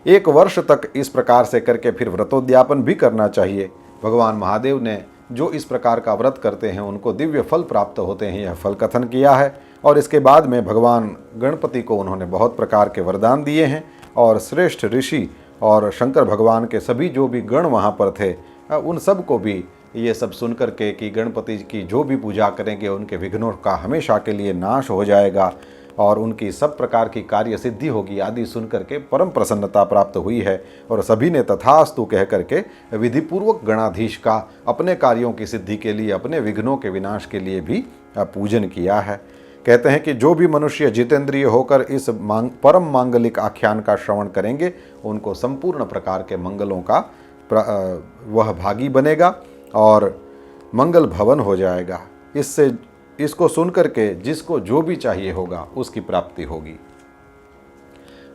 1 वर्ष तक इस प्रकार से करके फिर व्रतोद्यापन भी करना चाहिए। भगवान महादेव ने जो इस प्रकार का व्रत करते हैं उनको दिव्य फल प्राप्त होते हैं, यह फल कथन किया है। और इसके बाद में भगवान गणपति को उन्होंने बहुत प्रकार के वरदान दिए हैं, और श्रेष्ठ ऋषि और शंकर भगवान के सभी जो भी गण वहाँ पर थे, उन सब को भी ये सब सुन कर के कि गणपति की जो भी पूजा करेंगे उनके विघ्नों का हमेशा के लिए नाश हो जाएगा और उनकी सब प्रकार की कार्य सिद्धि होगी आदि सुन करके परम प्रसन्नता प्राप्त हुई है। और सभी ने तथास्तु कह करके विधिपूर्वक गणाधीश का अपने कार्यों की सिद्धि के लिए, अपने विघ्नों के विनाश के लिए भी पूजन किया है। कहते हैं कि जो भी मनुष्य जितेंद्रिय होकर इस परम मांगलिक आख्यान का श्रवण करेंगे उनको संपूर्ण प्रकार के मंगलों का वह भागी बनेगा और मंगल भवन हो जाएगा। इसको सुन करके जिसको जो भी चाहिए होगा उसकी प्राप्ति होगी।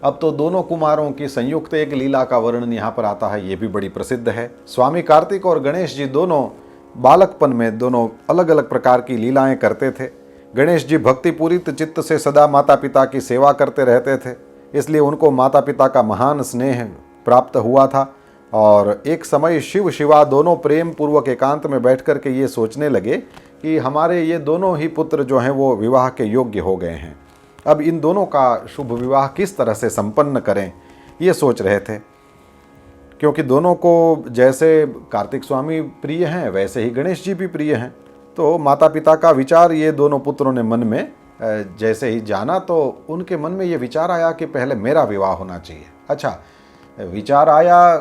अब तो दोनों कुमारों की संयुक्त एक लीला का वर्णन यहाँ पर आता है, ये भी बड़ी प्रसिद्ध है। स्वामी कार्तिक और गणेश जी दोनों बालकपन में दोनों अलग अलग प्रकार की लीलाएं करते थे। गणेश जी भक्तिपूरित चित्त से सदा माता पिता की सेवा करते रहते थे, इसलिए उनको माता पिता का महान स्नेह प्राप्त हुआ था। और एक समय शिव शिवा दोनों प्रेम पूर्वक एकांत में बैठ कर के ये सोचने लगे कि हमारे ये दोनों ही पुत्र जो हैं वो विवाह के योग्य हो गए हैं, अब इन दोनों का शुभ विवाह किस तरह से संपन्न करें, ये सोच रहे थे। क्योंकि दोनों को जैसे कार्तिक स्वामी प्रिय हैं वैसे ही गणेश जी भी प्रिय हैं। तो माता पिता का विचार ये दोनों पुत्रों ने मन में जैसे ही जाना तो उनके मन में ये विचार आया कि पहले मेरा विवाह होना चाहिए। अच्छा, विचार आया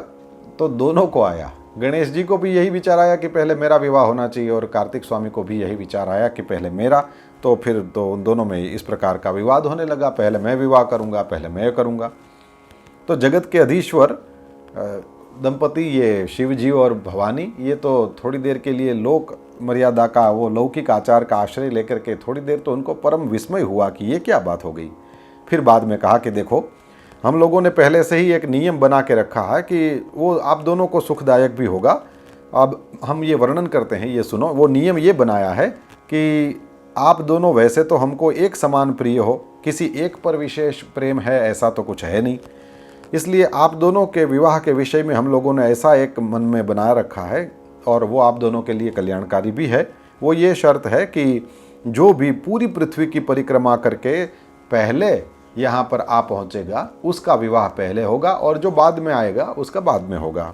तो दोनों को आया, गणेश जी को भी यही विचार आया कि पहले मेरा विवाह होना चाहिए और कार्तिक स्वामी को भी यही विचार आया कि पहले मेरा। तो फिर तो उन दोनों में इस प्रकार का विवाद होने लगा, पहले मैं विवाह करूंगा, पहले मैं करूंगा। तो जगत के अधीश्वर दंपति ये शिव जी और भवानी ये तो थोड़ी देर के लिए लोक मर्यादा का, वो लौकिक आचार का आश्रय लेकर के थोड़ी देर तो उनको परम विस्मय हुआ कि ये क्या बात हो गई। फिर बाद में कहा कि देखो, हम लोगों ने पहले से ही एक नियम बना के रखा है कि वो आप दोनों को सुखदायक भी होगा। अब हम ये वर्णन करते हैं, ये सुनो। वो नियम ये बनाया है कि आप दोनों वैसे तो हमको एक समान प्रिय हो, किसी एक पर विशेष प्रेम है ऐसा तो कुछ है नहीं, इसलिए आप दोनों के विवाह के विषय में हम लोगों ने ऐसा एक मन में बनाया रखा है और वो आप दोनों के लिए कल्याणकारी भी है। वो ये शर्त है कि जो भी पूरी पृथ्वी की परिक्रमा करके पहले यहाँ पर आ पहुँचेगा उसका विवाह पहले होगा और जो बाद में आएगा उसका बाद में होगा।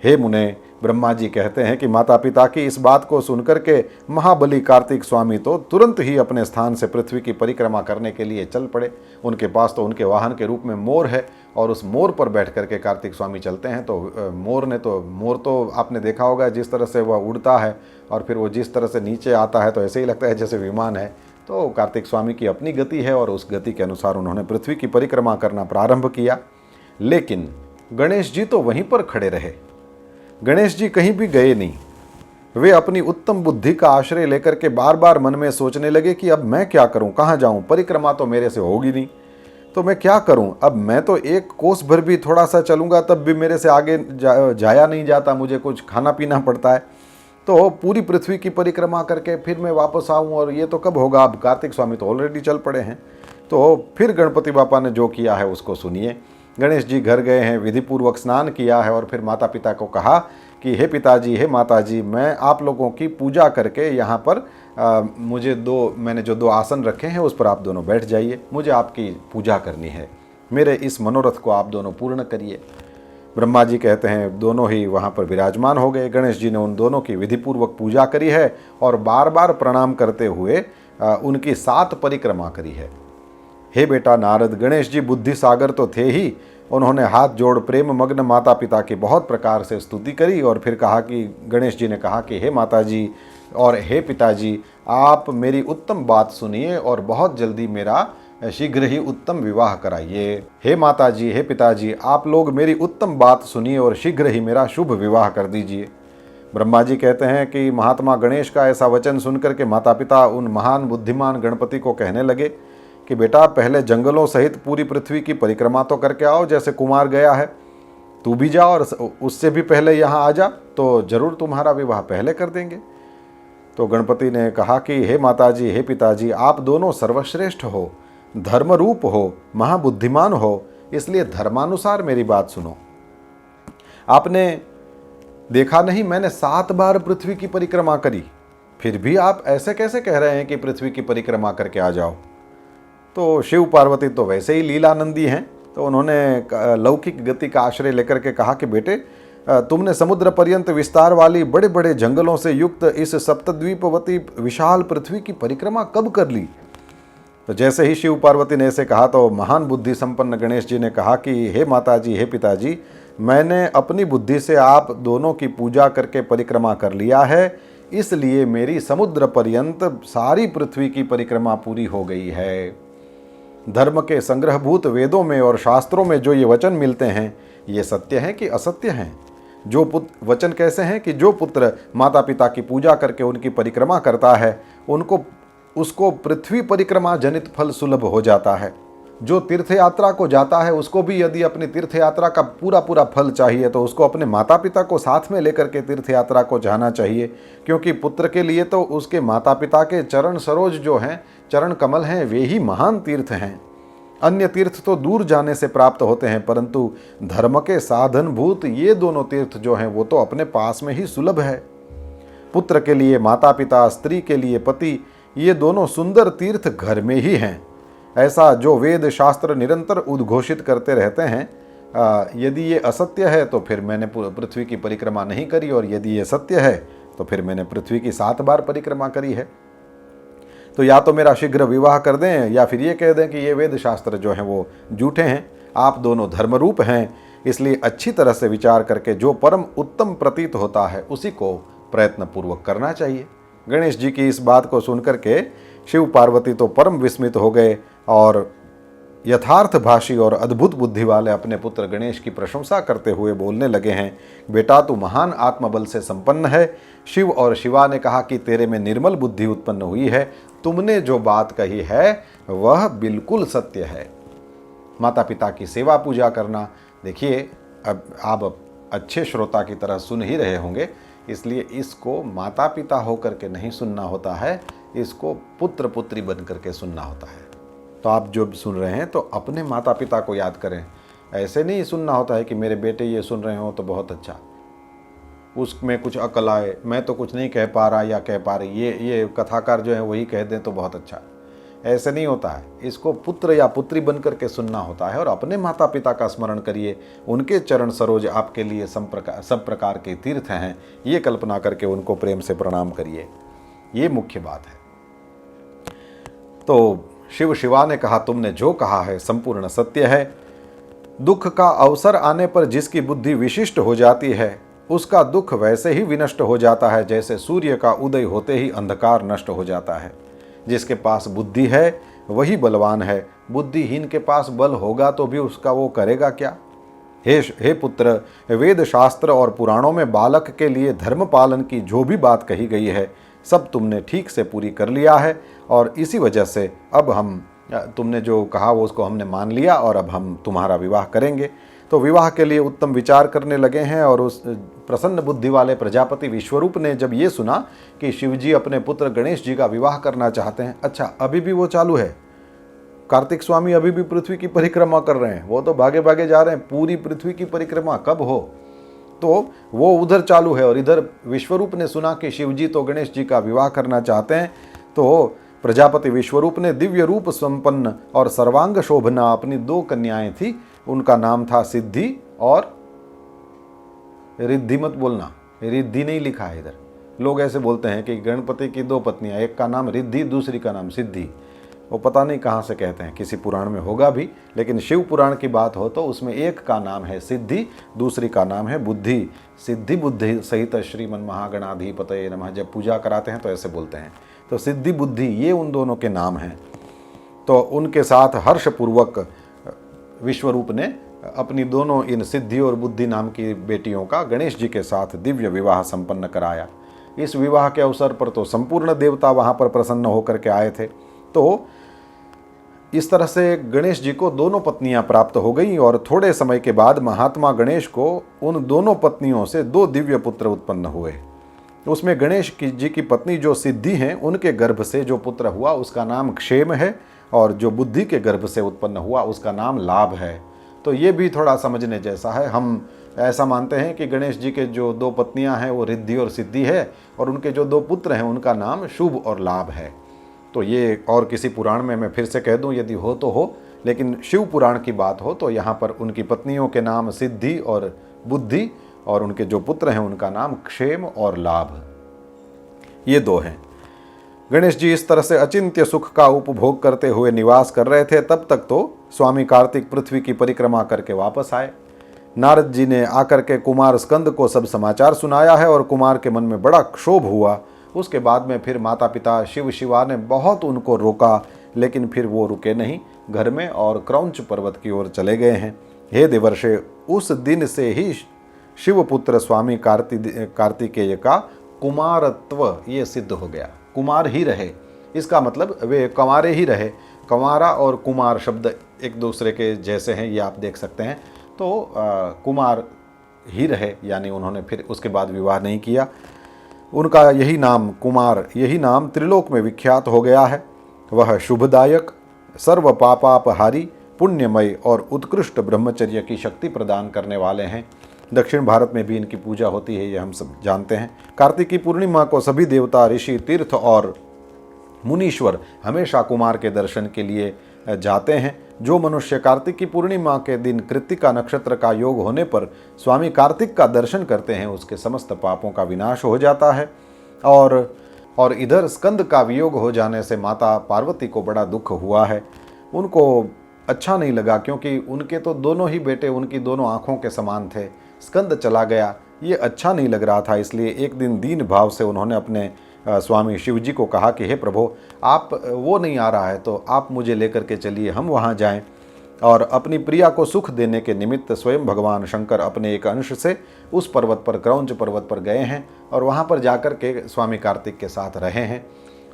हे मुने, ब्रह्मा जी कहते हैं कि माता पिता की इस बात को सुनकर के महाबली कार्तिक स्वामी तो तुरंत ही अपने स्थान से पृथ्वी की परिक्रमा करने के लिए चल पड़े। उनके पास तो उनके वाहन के रूप में मोर है और उस मोर पर बैठ करके कार्तिक स्वामी चलते हैं। तो मोर तो आपने देखा होगा जिस तरह से वह उड़ता है और फिर वो जिस तरह से नीचे आता है तो ऐसे ही लगता है जैसे विमान है। तो कार्तिक स्वामी की अपनी गति है और उस गति के अनुसार उन्होंने पृथ्वी की परिक्रमा करना प्रारंभ किया। लेकिन गणेश जी तो वहीं पर खड़े रहे, गणेश जी कहीं भी गए नहीं। वे अपनी उत्तम बुद्धि का आश्रय लेकर के बार बार मन में सोचने लगे कि अब मैं क्या करूं, कहाँ जाऊं, परिक्रमा तो मेरे से होगी नहीं, तो मैं क्या करूं। अब मैं तो एक कोस भर भी थोड़ा सा चलूंगा तब भी मेरे से आगे जाया नहीं जाता, मुझे कुछ खाना पीना पड़ता है। तो पूरी पृथ्वी की परिक्रमा करके फिर मैं वापस आऊं और ये तो कब होगा। अब कार्तिक स्वामी तो ऑलरेडी चल पड़े हैं। तो फिर गणपति बापा ने जो किया है उसको सुनिए। गणेश जी घर गए हैं, विधिपूर्वक स्नान किया है और फिर माता पिता को कहा कि हे पिताजी, हे माताजी, मैं आप लोगों की पूजा करके यहाँ पर मैंने जो 2 आसन रखे हैं उस पर आप दोनों बैठ जाइए, मुझे आपकी पूजा करनी है, मेरे इस मनोरथ को आप दोनों पूर्ण करिए। ब्रह्मा जी कहते हैं दोनों ही वहाँ पर विराजमान हो गए। गणेश जी ने उन दोनों की विधिपूर्वक पूजा करी है और बार बार प्रणाम करते हुए उनकी 7 परिक्रमा करी है। हे बेटा नारद, गणेश जी बुद्धि सागर तो थे ही, उन्होंने हाथ जोड़ प्रेम मग्न माता पिता की बहुत प्रकार से स्तुति करी और फिर कहा कि गणेश जी ने कहा कि हे माता जी और हे पिताजी, आप मेरी उत्तम बात सुनिए और बहुत जल्दी मेरा शीघ्र ही उत्तम विवाह कराइए। हे माता जी, हे पिताजी, आप लोग मेरी उत्तम बात सुनिए और शीघ्र ही मेरा शुभ विवाह कर दीजिए। ब्रह्मा जी कहते हैं कि महात्मा गणेश का ऐसा वचन सुनकर के माता पिता उन महान बुद्धिमान गणपति को कहने लगे कि बेटा पहले जंगलों सहित पूरी पृथ्वी की परिक्रमा तो करके आओ जैसे कुमार गया है। तू भी जा और उससे भी पहले यहाँ आ जा, तो जरूर तुम्हारा विवाह पहले कर देंगे। तो गणपति ने कहा कि हे माताजी, हे पिताजी, आप दोनों सर्वश्रेष्ठ हो, धर्मरूप हो, महाबुद्धिमान हो, इसलिए धर्मानुसार मेरी बात सुनो। आपने देखा नहीं, मैंने 7 बार पृथ्वी की परिक्रमा करी, फिर भी आप ऐसे कैसे कह रहे हैं कि पृथ्वी की परिक्रमा करके आ जाओ। तो शिव पार्वती तो वैसे ही लीलानंदी हैं, तो उन्होंने लौकिक गति का आश्रय लेकर के कहा कि बेटे, तुमने समुद्र पर्यंत विस्तार वाली बड़े बड़े जंगलों से युक्त इस सप्तद्वीपवती विशाल पृथ्वी की परिक्रमा कब कर ली। तो जैसे ही शिव पार्वती ने ऐसे कहा तो महान बुद्धि संपन्न गणेश जी ने कहा कि हे माताजी, हे पिताजी, मैंने अपनी बुद्धि से आप दोनों की पूजा करके परिक्रमा कर लिया है, इसलिए मेरी समुद्र पर्यंत सारी पृथ्वी की परिक्रमा पूरी हो गई है। धर्म के संग्रहभूत वेदों में और शास्त्रों में जो ये वचन मिलते हैं, ये सत्य हैं कि असत्य हैं। जो वचन कैसे हैं कि जो पुत्र माता पिता की पूजा करके उनकी परिक्रमा करता है, उसको पृथ्वी परिक्रमा जनित फल सुलभ हो जाता है। जो तीर्थ यात्रा को जाता है, उसको भी यदि अपनी तीर्थ यात्रा का पूरा पूरा फल चाहिए तो उसको अपने माता पिता को साथ में लेकर के तीर्थ यात्रा को जाना चाहिए, क्योंकि पुत्र के लिए तो उसके माता पिता के चरण सरोज जो हैं, चरण कमल हैं, वे ही महान तीर्थ हैं। अन्य तीर्थ तो दूर जाने से प्राप्त होते हैं, परंतु धर्म के साधनभूत ये दोनों तीर्थ जो हैं वो तो अपने पास में ही सुलभ है। पुत्र के लिए माता पिता, स्त्री के लिए पति, ये दोनों सुंदर तीर्थ घर में ही हैं। ऐसा जो वेद शास्त्र निरंतर उद्घोषित करते रहते हैं, यदि ये असत्य है तो फिर मैंने पृथ्वी की परिक्रमा नहीं करी, और यदि ये सत्य है तो फिर मैंने पृथ्वी की 7 बार परिक्रमा करी है। तो या तो मेरा शीघ्र विवाह कर दें, या फिर ये कह दें कि ये वेद शास्त्र जो हैं वो झूठे हैं। आप दोनों धर्मरूप हैं, इसलिए अच्छी तरह से विचार करके जो परम उत्तम प्रतीत होता है उसी को प्रयत्नपूर्वक करना चाहिए। गणेश जी की इस बात को सुनकर के शिव पार्वती तो परम विस्मित हो गए और यथार्थभाषी और अद्भुत बुद्धि वाले अपने पुत्र गणेश की प्रशंसा करते हुए बोलने लगे हैं, बेटा तू महान आत्मबल से संपन्न है। शिव और शिवा ने कहा कि तेरे में निर्मल बुद्धि उत्पन्न हुई है, तुमने जो बात कही है वह बिल्कुल सत्य है। माता पिता की सेवा पूजा करना, देखिए अब आप अच्छे श्रोता की तरह सुन ही रहे होंगे, इसलिए इसको माता पिता होकर के नहीं सुनना होता है, इसको पुत्र पुत्री बन करके सुनना होता है। तो आप जो सुन रहे हैं तो अपने माता पिता को याद करें। ऐसे नहीं सुनना होता है कि मेरे बेटे ये सुन रहे हो तो बहुत अच्छा, उसमें कुछ अकल आए, मैं तो कुछ नहीं कह पा रहा या कह पा रही, ये कथाकार जो है वही कह दें तो बहुत अच्छा। ऐसे नहीं होता है, इसको पुत्र या पुत्री बन करके सुनना होता है। और अपने माता पिता का स्मरण करिए, उनके चरण सरोज आपके लिए सब प्रकार के तीर्थ हैं, ये कल्पना करके उनको प्रेम से प्रणाम करिए, ये मुख्य बात है। तो शिव शिवा ने कहा, तुमने जो कहा है संपूर्ण सत्य है। दुख का अवसर आने पर जिसकी बुद्धि विशिष्ट हो जाती है, उसका दुख वैसे ही विनष्ट हो जाता है जैसे सूर्य का उदय होते ही अंधकार नष्ट हो जाता है। जिसके पास बुद्धि है वही बलवान है, बुद्धिहीन के पास बल होगा तो भी उसका वो करेगा क्या। हे पुत्र, वेद शास्त्र और पुराणों में बालक के लिए धर्म पालन की जो भी बात कही गई है, सब तुमने ठीक से पूरी कर लिया है, और इसी वजह से अब हम, तुमने जो कहा वो उसको हमने मान लिया, और अब हम तुम्हारा विवाह करेंगे। तो विवाह के लिए उत्तम विचार करने लगे हैं। और उस प्रसन्न बुद्धि वाले प्रजापति विश्वरूप ने जब ये सुना कि शिवजी अपने पुत्र गणेश जी का विवाह करना चाहते हैं, अच्छा अभी भी वो चालू है, कार्तिक स्वामी अभी भी पृथ्वी की परिक्रमा कर रहे हैं, वो तो भागे भागे जा रहे हैं, पूरी पृथ्वी की परिक्रमा कब हो, तो वो उधर चालू है। और इधर विश्वरूप ने सुना कि शिवजी तो गणेश जी का विवाह करना चाहते हैं, तो प्रजापति विश्वरूप ने दिव्य रूप संपन्न और सर्वांग शोभना अपनी 2 कन्याएं थी, उनका नाम था सिद्धि और रिद्धि। मत बोलना, रिद्धि नहीं लिखा है इधर, लोग ऐसे बोलते हैं कि गणपति की 2 पत्नियां, एक का नाम रिद्धि दूसरी का नाम सिद्धि, वो पता नहीं कहाँ से कहते हैं, किसी पुराण में होगा भी, लेकिन शिव पुराण की बात हो तो उसमें एक का नाम है सिद्धि, दूसरी का नाम है बुद्धि। सिद्धि बुद्धि सहित श्रीमन महागणाधिपतये नमः जब पूजा कराते हैं तो ऐसे बोलते हैं। तो सिद्धि बुद्धि ये उन दोनों के नाम हैं। तो उनके साथ हर्षपूर्वक विश्वरूप ने अपनी दोनों इन सिद्धि और बुद्धि नाम की बेटियों का गणेश जी के साथ दिव्य विवाह संपन्न कराया। इस विवाह के अवसर पर तो संपूर्ण देवता वहाँ पर प्रसन्न होकर के आए थे। तो इस तरह से गणेश जी को दोनों पत्नियां प्राप्त हो गईं और थोड़े समय के बाद महात्मा गणेश को उन दोनों पत्नियों से 2 दिव्य पुत्र उत्पन्न हुए। उसमें गणेश जी की पत्नी जो सिद्धि हैं, उनके गर्भ से जो पुत्र हुआ उसका नाम क्षेम है, और जो बुद्धि के गर्भ से उत्पन्न हुआ उसका नाम लाभ है। तो ये भी थोड़ा समझने जैसा है। हम ऐसा मानते हैं कि गणेश जी के जो 2 पत्नियां हैं वो रिद्धि और सिद्धि है, और उनके जो 2 पुत्र हैं उनका नाम शुभ और लाभ है। तो ये और किसी पुराण में मैं फिर से कह दूं यदि हो तो हो, लेकिन शिव पुराण की बात हो तो यहाँ पर उनकी पत्नियों के नाम सिद्धि और बुद्धि, और उनके जो पुत्र हैं उनका नाम क्षेम और लाभ, ये 2 हैं। गणेश जी इस तरह से अचिंत्य सुख का उपभोग करते हुए निवास कर रहे थे। तब तक तो स्वामी कार्तिक पृथ्वी की परिक्रमा करके वापस आए। नारद जी ने आकर के कुमार स्कंद को सब समाचार सुनाया है, और कुमार के मन में बड़ा क्षोभ हुआ। उसके बाद में फिर माता पिता शिव शिवा ने बहुत उनको रोका, लेकिन फिर वो रुके नहीं घर में, और क्रौंच पर्वत की ओर चले गए हैं। हे देवर्षे, उस दिन से ही शिवपुत्र स्वामी कार्तिकेय का कुमारत्व ये सिद्ध हो गया। कुमार ही रहे, इसका मतलब वे कंवारे ही रहे। कंवारा और कुमार शब्द एक दूसरे के जैसे हैं, ये आप देख सकते हैं। तो कुमार ही रहे, यानी उन्होंने फिर उसके बाद विवाह नहीं किया। उनका यही नाम कुमार, यही नाम त्रिलोक में विख्यात हो गया है। वह शुभदायक, सर्व पापापहारी, पुण्यमय और उत्कृष्ट ब्रह्मचर्य की शक्ति प्रदान करने वाले हैं। दक्षिण भारत में भी इनकी पूजा होती है, ये हम सब जानते हैं। कार्तिक की पूर्णिमा को सभी देवता, ऋषि, तीर्थ और मुनीश्वर हमेशा कुमार के दर्शन के लिए जाते हैं। जो मनुष्य कार्तिक की पूर्णिमा के दिन कृत्तिका नक्षत्र का योग होने पर स्वामी कार्तिक का दर्शन करते हैं, उसके समस्त पापों का विनाश हो जाता है। और इधर स्कंद का वियोग हो जाने से माता पार्वती को बड़ा दुख हुआ है। उनको अच्छा नहीं लगा, क्योंकि उनके तो दोनों ही बेटे उनकी दोनों आँखों के समान थे। स्कंद चला गया, ये अच्छा नहीं लग रहा था। इसलिए एक दिन दीन भाव से उन्होंने अपने स्वामी शिव जी को कहा कि हे प्रभु, आप वो नहीं आ रहा है तो आप मुझे लेकर के चलिए, हम वहाँ जाएं। और अपनी प्रिया को सुख देने के निमित्त स्वयं भगवान शंकर अपने एक अंश से उस पर्वत पर, क्रौंच पर्वत पर गए हैं, और वहाँ पर जाकर के स्वामी कार्तिक के साथ रहे हैं।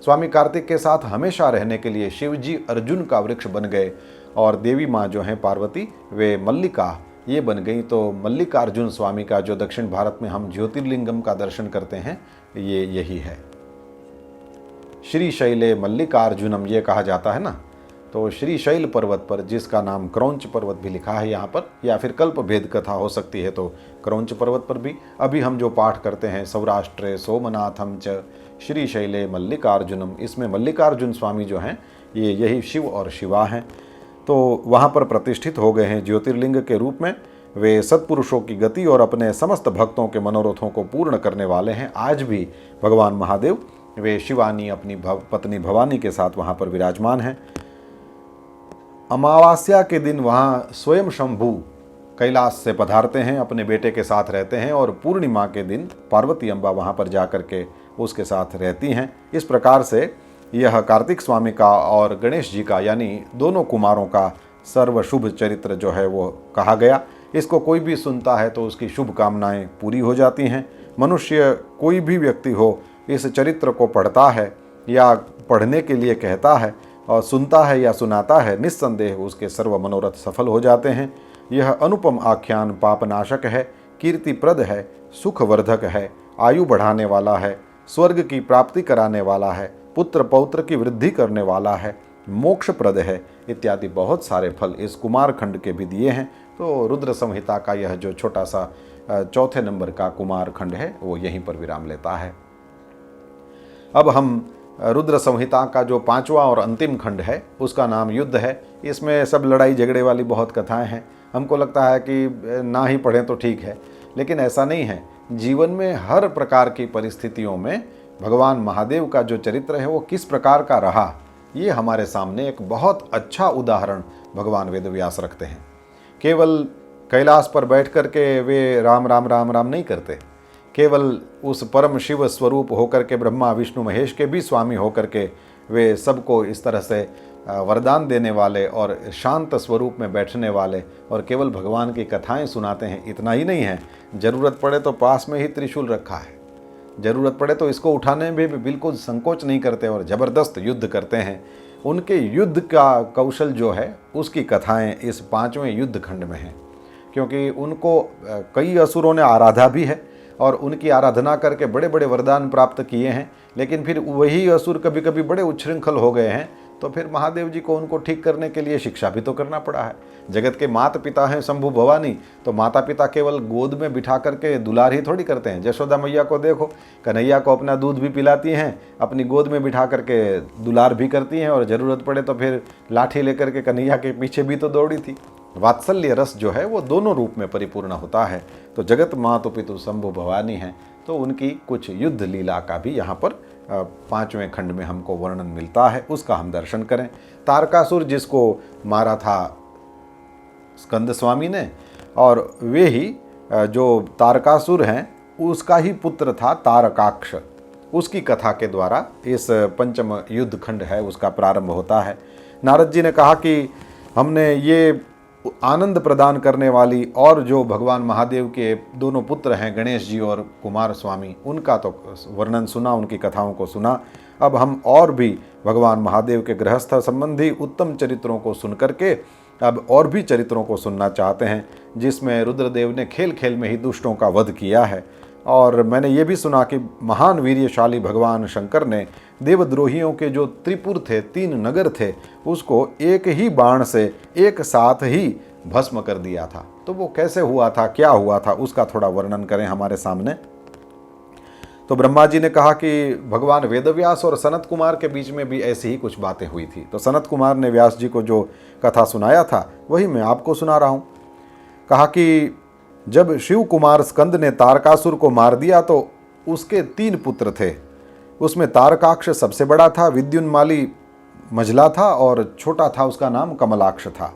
स्वामी कार्तिक के साथ हमेशा रहने के लिए शिव जी अर्जुन का वृक्ष बन गए, और देवी माँ जो हैं पार्वती, वे मल्लिका ये बन गई। तो मल्लिकार्जुन स्वामी का जो दक्षिण भारत में हम ज्योतिर्लिंगम का दर्शन करते हैं, ये यही है। श्रीशैले मल्लिकार्जुनम ये कहा जाता है ना। तो श्रीशैल पर्वत पर, जिसका नाम क्रौंच पर्वत भी लिखा है यहाँ पर, या फिर कल्प भेद कथा हो सकती है, तो क्रौंच पर्वत पर भी अभी हम जो पाठ करते हैं सौराष्ट्रे सोमनाथम च श्रीशैले मल्लिकार्जुनम, इसमें मल्लिकार्जुन स्वामी जो हैं ये यही शिव और शिवा हैं। तो वहाँ पर प्रतिष्ठित हो गए हैं ज्योतिर्लिंग के रूप में। वे सत्पुरुषों की गति और अपने समस्त भक्तों के मनोरथों को पूर्ण करने वाले हैं। आज भी भगवान महादेव वे शिवानी अपनी पत्नी भवानी के साथ वहाँ पर विराजमान हैं। अमावस्या के दिन वहाँ स्वयं शंभु कैलाश से पधारते हैं, अपने बेटे के साथ रहते हैं, और पूर्णिमा के दिन पार्वती अम्बा वहाँ पर जा कर के उसके साथ रहती हैं। इस प्रकार से यह कार्तिक स्वामी का और गणेश जी का, यानी दोनों कुमारों का सर्व शुभ चरित्र जो है वो कहा गया। इसको कोई भी सुनता है तो उसकी शुभ कामनाएं पूरी हो जाती हैं। मनुष्य कोई भी व्यक्ति हो, इस चरित्र को पढ़ता है या पढ़ने के लिए कहता है और सुनता है या सुनाता है, निस्संदेह उसके सर्व मनोरथ सफल हो जाते हैं। यह अनुपम आख्यान पापनाशक है, कीर्तिप्रद है, सुखवर्धक है, आयु बढ़ाने वाला है, स्वर्ग की प्राप्ति कराने वाला है, पुत्र पौत्र की वृद्धि करने वाला है, मोक्षप्रद है, इत्यादि बहुत सारे फल इस कुमार खंड के भी दिए हैं। तो रुद्र संहिता का यह जो छोटा सा 4थे नंबर का कुमार खंड है वो यहीं पर विराम लेता है। अब हम रुद्र संहिता का जो 5वां और अंतिम खंड है उसका नाम युद्ध है। इसमें सब लड़ाई झगड़े वाली बहुत कथाएं हैं। हमको लगता है कि ना ही पढ़ें तो ठीक है, लेकिन ऐसा नहीं है। जीवन में हर प्रकार की परिस्थितियों में भगवान महादेव का जो चरित्र है वो किस प्रकार का रहा, ये हमारे सामने एक बहुत अच्छा उदाहरण भगवान वेदव्यास रखते हैं। केवल कैलाश पर बैठ कर के वे राम राम राम राम नहीं करते, केवल उस परम शिव स्वरूप होकर के, ब्रह्मा विष्णु महेश के भी स्वामी होकर के वे सबको इस तरह से वरदान देने वाले और शांत स्वरूप में बैठने वाले और केवल भगवान की कथाएं सुनाते हैं। इतना ही नहीं है, ज़रूरत पड़े तो पास में ही त्रिशूल रखा है, ज़रूरत पड़े तो इसको उठाने में भी बिल्कुल संकोच नहीं करते और ज़बरदस्त युद्ध करते हैं। उनके युद्ध का कौशल जो है उसकी कथाएं इस 5वें युद्ध खंड में हैं, क्योंकि उनको कई असुरों ने आराधा भी है और उनकी आराधना करके बड़े बड़े वरदान प्राप्त किए हैं, लेकिन फिर वही असुर कभी कभी बड़े उच्छृंखल हो गए हैं, तो फिर महादेव जी को उनको ठीक करने के लिए शिक्षा भी तो करना पड़ा है। जगत के माता पिता हैं शंभु भवानी, तो माता पिता केवल गोद में बिठा करके दुलार ही थोड़ी करते हैं। जशोदा मैया को देखो, कन्हैया को अपना दूध भी पिलाती हैं, अपनी गोद में बिठा करके दुलार भी करती हैं, और ज़रूरत पड़े तो फिर लाठी लेकर के कन्हैया के पीछे भी तो दौड़ी थी। वात्सल्य रस जो है वो दोनों रूप में परिपूर्ण होता है। तो जगत मातु पितु शंभु भवानी हैं, तो उनकी कुछ युद्ध लीला का भी यहाँ पर 5वें खंड में हमको वर्णन मिलता है, उसका हम दर्शन करें। तारकासुर जिसको मारा था स्कंद स्वामी ने, और वे ही जो तारकासुर हैं उसका ही पुत्र था तारकाक्ष, उसकी कथा के द्वारा इस 5वां युद्ध खंड है उसका प्रारंभ होता है। नारद जी ने कहा कि हमने ये आनंद प्रदान करने वाली और जो भगवान महादेव के दोनों पुत्र हैं गणेश जी और कुमार स्वामी, उनका तो वर्णन सुना, उनकी कथाओं को सुना। अब हम और भी भगवान महादेव के गृहस्थ संबंधी उत्तम चरित्रों को सुन करके अब और भी चरित्रों को सुनना चाहते हैं, जिसमें रुद्रदेव ने खेल खेल में ही दुष्टों का वध किया है। और मैंने ये भी सुना कि महान वीर्यशाली भगवान शंकर ने देवद्रोहियों के जो त्रिपुर थे, 3 नगर थे, उसको एक ही बाण से एक साथ ही भस्म कर दिया था। तो वो कैसे हुआ था, क्या हुआ था, उसका थोड़ा वर्णन करें हमारे सामने। तो ब्रह्मा जी ने कहा कि भगवान वेदव्यास और सनत कुमार के बीच में भी ऐसी ही कुछ बातें हुई थी। तो सनत कुमार ने व्यास जी को जो कथा सुनाया था वही मैं आपको सुना रहा हूँ। कहा कि जब शिव कुमार स्कंद ने तारकासुर को मार दिया तो उसके 3 पुत्र थे। उसमें तारकाक्ष सबसे बड़ा था, विद्युन्माली मझला था और छोटा था, उसका नाम कमलाक्ष था।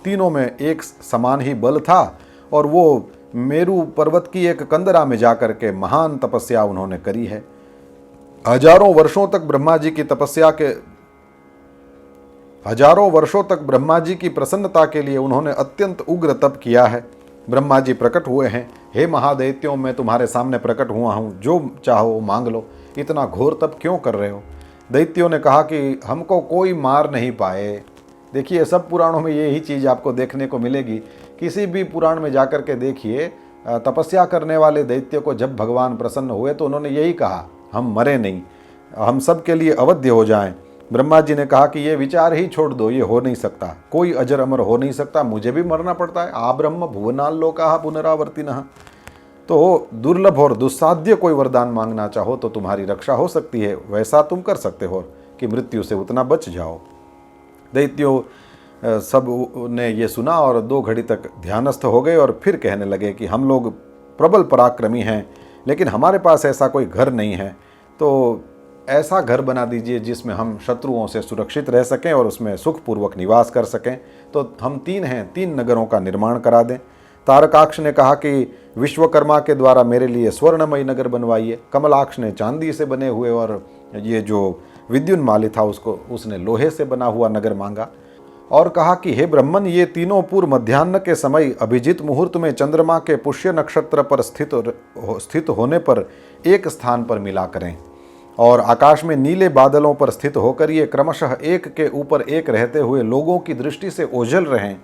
तीनों में एक समान ही बल था और वो मेरू पर्वत की एक कंदरा में जाकर के महान तपस्या उन्होंने करी है। हजारों वर्षों तक ब्रह्मा जी की प्रसन्नता के लिए उन्होंने अत्यंत उग्र तप किया है। ब्रह्मा जी प्रकट हुए हैं, हे महादैत्यों, मैं तुम्हारे सामने प्रकट हुआ हूँ, जो चाहो मांग लो, इतना घोर तप क्यों कर रहे हो। दैत्यों ने कहा कि हमको कोई मार नहीं पाए। देखिए, सब पुराणों में यही चीज़ आपको देखने को मिलेगी। किसी भी पुराण में जाकर के देखिए, तपस्या करने वाले दैत्य को जब भगवान प्रसन्न हुए तो उन्होंने यही कहा, हम मरे नहीं, हम सब के लिए अवध्य हो जाएं। ब्रह्मा जी ने कहा कि ये विचार ही छोड़ दो, ये हो नहीं सकता, कोई अजर अमर हो नहीं सकता, मुझे भी मरना पड़ता है। आ ब्रह्म भुवनाल लोका पुनरावर्तिनः। तो दुर्लभ और दुस्साध्य कोई वरदान मांगना चाहो तो तुम्हारी रक्षा हो सकती है, वैसा तुम कर सकते हो कि मृत्यु से उतना बच जाओ। दैत्यों सब ने ये सुना और 2 घड़ी तक ध्यानस्थ हो गए और फिर कहने लगे कि हम लोग प्रबल पराक्रमी हैं, लेकिन हमारे पास ऐसा कोई घर नहीं है, तो ऐसा घर बना दीजिए जिसमें हम शत्रुओं से सुरक्षित रह सकें और उसमें सुखपूर्वक निवास कर सकें। तो हम 3 हैं, 3 नगरों का निर्माण करा दें। तारकाक्ष ने कहा कि विश्वकर्मा के द्वारा मेरे लिए स्वर्णमयी नगर बनवाइए। कमलाक्ष ने चांदी से बने हुए और ये जो विद्युन्माली था उसने लोहे से बना हुआ नगर मांगा और कहा कि हे ब्रह्मन, ये तीनों पूर्व मध्याह्न के समय अभिजित मुहूर्त में चंद्रमा के पुष्य नक्षत्र पर स्थित होने पर एक स्थान पर मिला करें और आकाश में नीले बादलों पर स्थित होकर ये क्रमशः एक के ऊपर एक रहते हुए लोगों की दृष्टि से ओझल रहें।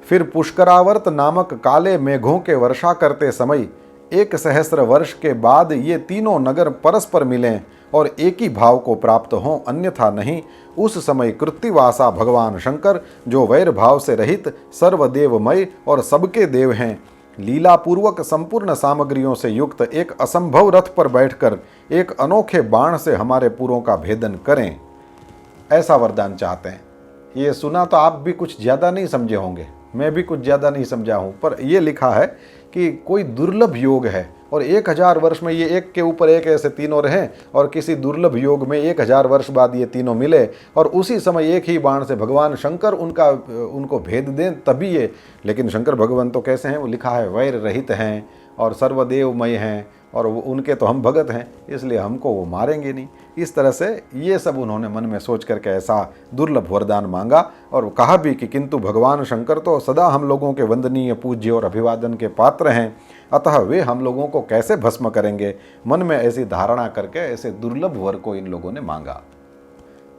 फिर पुष्करावर्त नामक काले मेघों के वर्षा करते समय 1,000 वर्ष के बाद ये तीनों नगर परस्पर मिलें और एक ही भाव को प्राप्त हों, अन्यथा नहीं। उस समय कृत्तिवासा भगवान शंकर, जो वैर भाव से रहित सर्वदेवमय और सबके देव हैं, लीला पूर्वक संपूर्ण सामग्रियों से युक्त एक असंभव रथ पर बैठकर एक अनोखे बाण से हमारे पुरों का भेदन करें, ऐसा वरदान चाहते हैं। ये सुना तो आप भी कुछ ज़्यादा नहीं समझे होंगे, मैं भी कुछ ज़्यादा नहीं समझा हूँ, पर यह लिखा है कि कोई दुर्लभ योग है और 1000 वर्ष में ये एक के ऊपर एक ऐसे तीनों रहें और किसी दुर्लभ योग में 1000 वर्ष बाद ये तीनों मिले और उसी समय एक ही बाण से भगवान शंकर उनको भेद दें, तभी ये। लेकिन शंकर भगवान तो कैसे हैं, वो लिखा है वैर रहित हैं और सर्वदेवमय हैं और उनके तो हम भगत हैं, इसलिए हमको वो मारेंगे नहीं। इस तरह से ये सब उन्होंने मन में सोच करके ऐसा दुर्लभ वरदान मांगा और कहा भी कि किंतु भगवान शंकर तो सदा हम लोगों के वंदनीय, पूज्य और अभिवादन के पात्र हैं, अतः वे हम लोगों को कैसे भस्म करेंगे। मन में ऐसी धारणा करके ऐसे दुर्लभ वर को इन लोगों ने मांगा।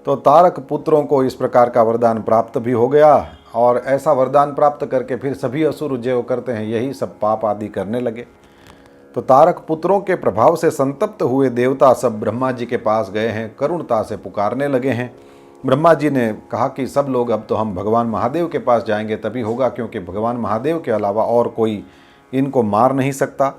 तो तारक पुत्रों को इस प्रकार का वरदान प्राप्त भी हो गया, और ऐसा वरदान प्राप्त करके फिर सभी असुर जो करते हैं यही सब पाप आदि करने लगे। तो तारक पुत्रों के प्रभाव से संतप्त हुए देवता सब ब्रह्मा जी के पास गए हैं, करुणता से पुकारने लगे हैं। ब्रह्मा जी ने कहा कि सब लोग अब तो हम भगवान महादेव के पास जाएंगे तभी होगा, क्योंकि भगवान महादेव के अलावा और कोई इनको मार नहीं सकता।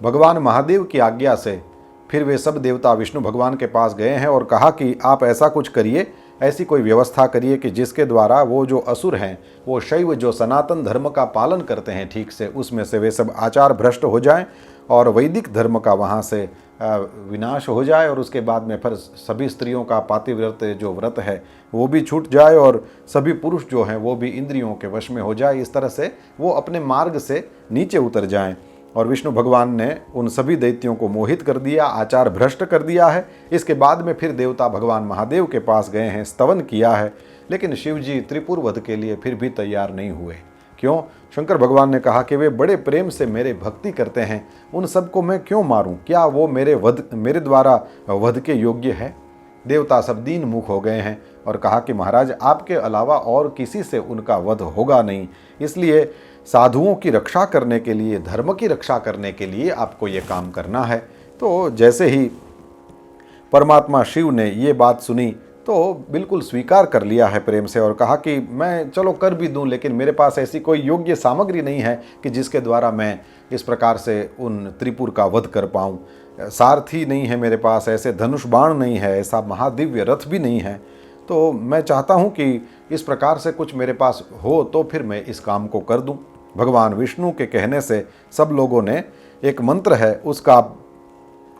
भगवान महादेव की आज्ञा से फिर वे सब देवता विष्णु भगवान के पास गए हैं और कहा कि आप ऐसा कुछ करिए, ऐसी कोई व्यवस्था करिए कि जिसके द्वारा वो जो असुर हैं, वो शैव जो सनातन धर्म का पालन करते हैं ठीक से, उसमें से वे सब आचार भ्रष्ट हो जाएं और वैदिक धर्म का वहाँ से विनाश हो जाए, और उसके बाद में फिर सभी स्त्रियों का पातिव्रत जो व्रत है वो भी छूट जाए और सभी पुरुष जो हैं वो भी इंद्रियों के वश में हो जाए। इस तरह से वो अपने मार्ग से नीचे उतर जाएं। और विष्णु भगवान ने उन सभी दैत्यों को मोहित कर दिया, आचार भ्रष्ट कर दिया है। इसके बाद में फिर देवता भगवान महादेव के पास गए हैं, स्तवन किया है, लेकिन शिव जी त्रिपुर वध के लिए फिर भी तैयार नहीं हुए। क्यों? शंकर भगवान ने कहा कि वे बड़े प्रेम से मेरे भक्ति करते हैं, उन सबको मैं क्यों मारूं? क्या वो मेरे द्वारा वध के योग्य है? देवता सब दीन मुख हो गए हैं और कहा कि महाराज आपके अलावा और किसी से उनका वध होगा नहीं, इसलिए साधुओं की रक्षा करने के लिए, धर्म की रक्षा करने के लिए आपको ये काम करना है। तो जैसे ही परमात्मा शिव ने ये बात सुनी तो बिल्कुल स्वीकार कर लिया है प्रेम से और कहा कि मैं चलो कर भी दूं, लेकिन मेरे पास ऐसी कोई योग्य सामग्री नहीं है कि जिसके द्वारा मैं इस प्रकार से उन त्रिपुर का वध कर पाऊं। सारथी नहीं है मेरे पास, ऐसे धनुष बाण नहीं है, ऐसा महादिव्य रथ भी नहीं है। तो मैं चाहता हूं कि इस प्रकार से कुछ मेरे पास हो तो फिर मैं इस काम को कर दूं। भगवान विष्णु के कहने से सब लोगों ने एक मंत्र है उसका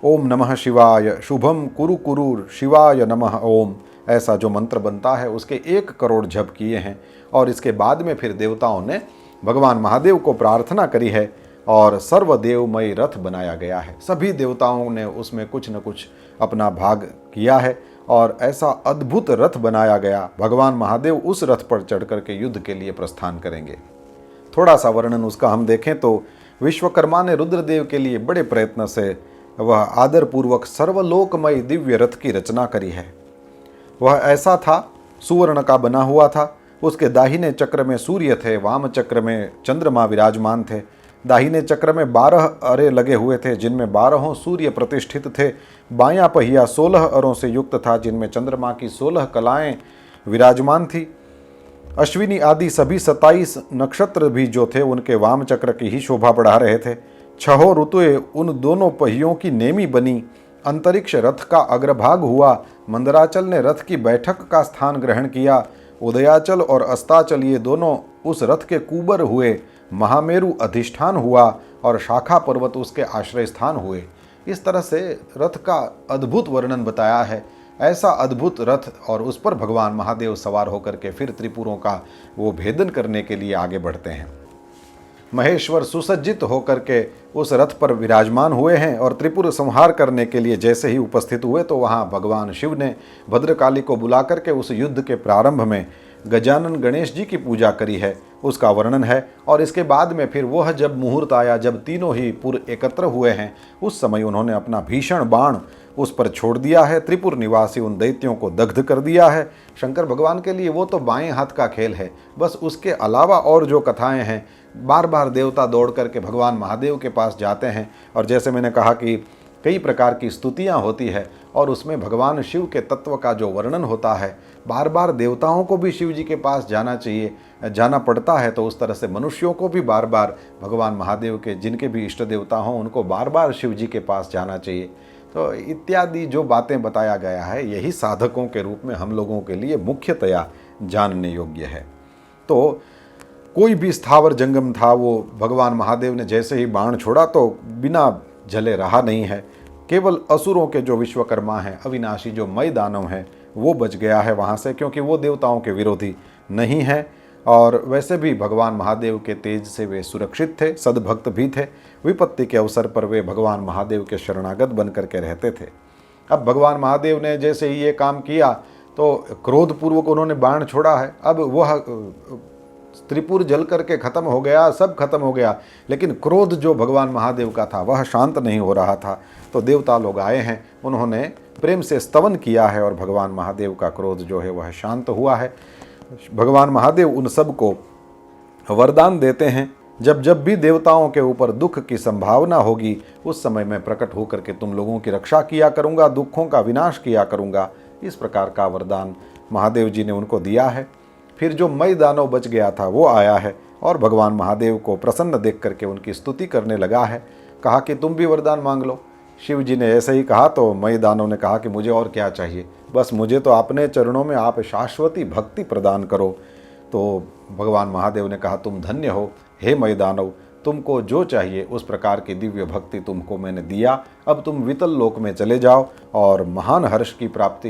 ओम नमः शिवाय शुभम कुरु कुरु शिवाय नमः ओम, ऐसा जो मंत्र बनता है उसके 1 करोड़ जप किए हैं। और इसके बाद में फिर देवताओं ने भगवान महादेव को प्रार्थना करी है और सर्वदेवमय रथ बनाया गया है। सभी देवताओं ने उसमें कुछ न कुछ अपना भाग किया है और ऐसा अद्भुत रथ बनाया गया। भगवान महादेव उस रथ पर चढ़ करके युद्ध के लिए प्रस्थान करेंगे। थोड़ा सा वर्णन उसका हम देखें तो विश्वकर्मा ने रुद्रदेव के लिए बड़े प्रयत्न से वह आदरपूर्वक सर्वलोकमय दिव्य रथ की रचना करी है। वह ऐसा था, सुवर्ण का बना हुआ था। उसके दाहिने चक्र में सूर्य थे, वाम चक्र में चंद्रमा विराजमान थे। दाहिने चक्र में 12 अरे लगे हुए थे जिनमें 12 सूर्य प्रतिष्ठित थे। बायां पहिया 16 अरों से युक्त था जिनमें चंद्रमा की 16 कलाएं विराजमान थी। अश्विनी आदि सभी 27 नक्षत्र भी जो थे उनके वाम चक्र की ही शोभा बढ़ा रहे थे। 6 ऋतुएं उन दोनों पहियों की नेमी बनी। अंतरिक्ष रथ का अग्रभाग हुआ। मंदराचल ने रथ की बैठक का स्थान ग्रहण किया। उदयाचल और अस्ताचल ये दोनों उस रथ के कुबर हुए। महामेरु अधिष्ठान हुआ और शाखा पर्वत उसके आश्रय स्थान हुए। इस तरह से रथ का अद्भुत वर्णन बताया है। ऐसा अद्भुत रथ और उस पर भगवान महादेव सवार होकर के फिर त्रिपुरों का वो भेदन करने के लिए आगे बढ़ते हैं। महेश्वर सुसज्जित होकर के उस रथ पर विराजमान हुए हैं और त्रिपुर संहार करने के लिए जैसे ही उपस्थित हुए तो वहाँ भगवान शिव ने भद्रकाली को बुला करके उस युद्ध के प्रारंभ में गजानन गणेश जी की पूजा करी है, उसका वर्णन है। और इसके बाद में फिर वह जब मुहूर्त आया जब तीनों ही पुर एकत्र हुए हैं, उस समय उन्होंने अपना भीषण बाण उस पर छोड़ दिया है। त्रिपुर निवासी उन दैत्यों को दग्ध कर दिया है। शंकर भगवान के लिए वो तो बाएं हाथ का खेल है। बस उसके अलावा और जो कथाएं हैं, बार बार देवता दौड़ करके भगवान महादेव के पास जाते हैं और जैसे मैंने कहा कि कई प्रकार की स्तुतियाँ होती है और उसमें भगवान शिव के तत्व का जो वर्णन होता है, बार बार देवताओं को भी शिव जी के पास जाना चाहिए, जाना पड़ता है। तो उस तरह से मनुष्यों को भी बार बार भगवान महादेव के जिनके भी इष्ट देवता हों उनको बार बार शिव जी के पास जाना चाहिए। तो इत्यादि जो बातें बताया गया है यही साधकों के रूप में हम लोगों के लिए मुख्यतया जानने योग्य है। तो कोई भी स्थावर जंगम था, वो भगवान महादेव ने जैसे ही बाण छोड़ा तो बिना जले रहा नहीं है। केवल असुरों के जो विश्वकर्मा हैं, अविनाशी जो मय दानव हैं, वो बच गया है वहाँ से, क्योंकि वो देवताओं के विरोधी नहीं है और वैसे भी भगवान महादेव के तेज से वे सुरक्षित थे, सद्भक्त भी थे। विपत्ति के अवसर पर वे भगवान महादेव के शरणागत बन करके रहते थे। अब भगवान महादेव ने जैसे ही ये काम किया तो क्रोधपूर्वक उन्होंने बाण छोड़ा है। अब वह त्रिपुर जल करके खत्म हो गया, सब खत्म हो गया, लेकिन क्रोध जो भगवान महादेव का था वह शांत नहीं हो रहा था। तो देवता लोग आए हैं, उन्होंने प्रेम से स्तवन किया है और भगवान महादेव का क्रोध जो है वह शांत हुआ है। भगवान महादेव उन सब को वरदान देते हैं, जब जब भी देवताओं के ऊपर दुख की संभावना होगी उस समय मैं प्रकट होकर के तुम लोगों की रक्षा किया करूंगा, दुखों का विनाश किया करूंगा। इस प्रकार का वरदान महादेव जी ने उनको दिया है। फिर जो मई दानव बच गया था वो आया है और भगवान महादेव को प्रसन्न देख करके उनकी स्तुति करने लगा है। कहा कि तुम भी वरदान मांग लो। शिव जी ने ऐसे ही कहा तो मई दानव ने कहा कि मुझे और क्या चाहिए, बस मुझे तो अपने चरणों में आप शाश्वती भक्ति प्रदान करो। तो भगवान महादेव ने कहा तुम धन्य हो हे मई दानव, तुमको जो चाहिए उस प्रकार की दिव्य भक्ति तुमको मैंने दिया। अब तुम वितल लोक में चले जाओ। और महान हर्ष की प्राप्ति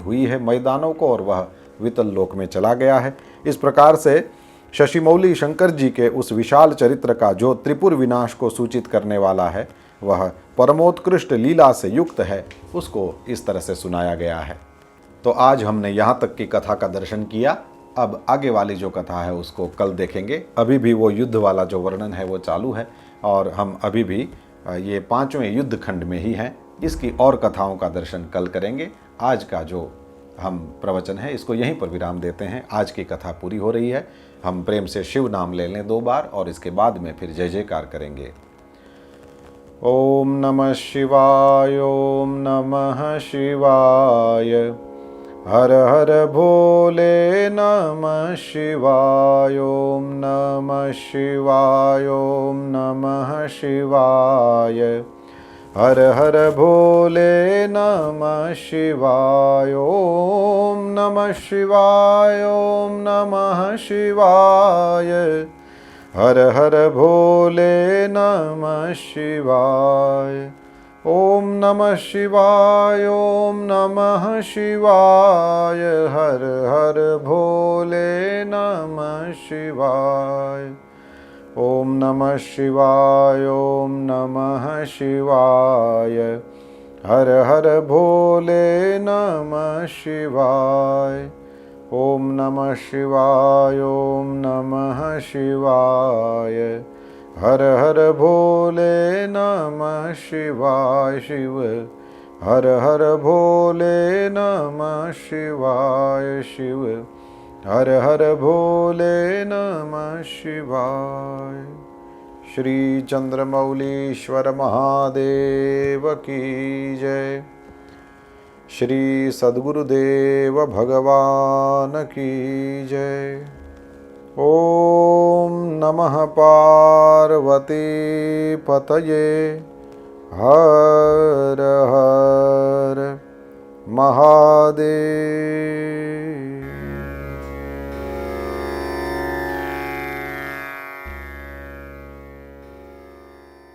हुई है मई दानव को और वह वितल लोक में चला गया है। इस प्रकार से शशिमौली शंकर जी के उस विशाल चरित्र का जो त्रिपुर विनाश को सूचित करने वाला है वह परमोत्कृष्ट लीला से युक्त है, उसको इस तरह से सुनाया गया है। तो आज हमने यहाँ तक की कथा का दर्शन किया। अब आगे वाली जो कथा है उसको कल देखेंगे। अभी भी वो युद्ध वाला जो वर्णन है वो चालू है और हम अभी भी ये 5वें युद्ध खंड में ही हैं। इसकी और कथाओं का दर्शन कल करेंगे। आज का जो हम प्रवचन है इसको यहीं पर विराम देते हैं। आज की कथा पूरी हो रही है। हम प्रेम से शिव नाम ले लें 2 बार और इसके बाद में फिर जय जयकार करेंगे। ओम नमः शिवाय, ओम नमः शिवाय, हर हर भोले नमः शिवाय, ओम नमः शिवाय, ओम नमः शिवाय, हर हर भोले नमः शिवाय, ओम नमः शिवाय, ओम नमः शिवाय, हर हर भोले नमः शिवाय, ओम नमः शिवाय, ओम नमः शिवाय, हर हर भोले नमः शिवाय, ओम नमः शिवाय, ओम नमः शिवाय, हर हर भोले नमः शिवाय, ओम नमः शिवाय, ओम नमः शिवाय, हर हर भोले नमः शिवाय, शिव हर हर भोले नमः शिवाय, शिव हर हर भोले नमः शिवाय। श्री चंद्रमौलीश्वर महादेव की जय। श्री सद्गुरुदेव भगवान की जय। ओम नमः पार्वती पतये, हर हर महादेव।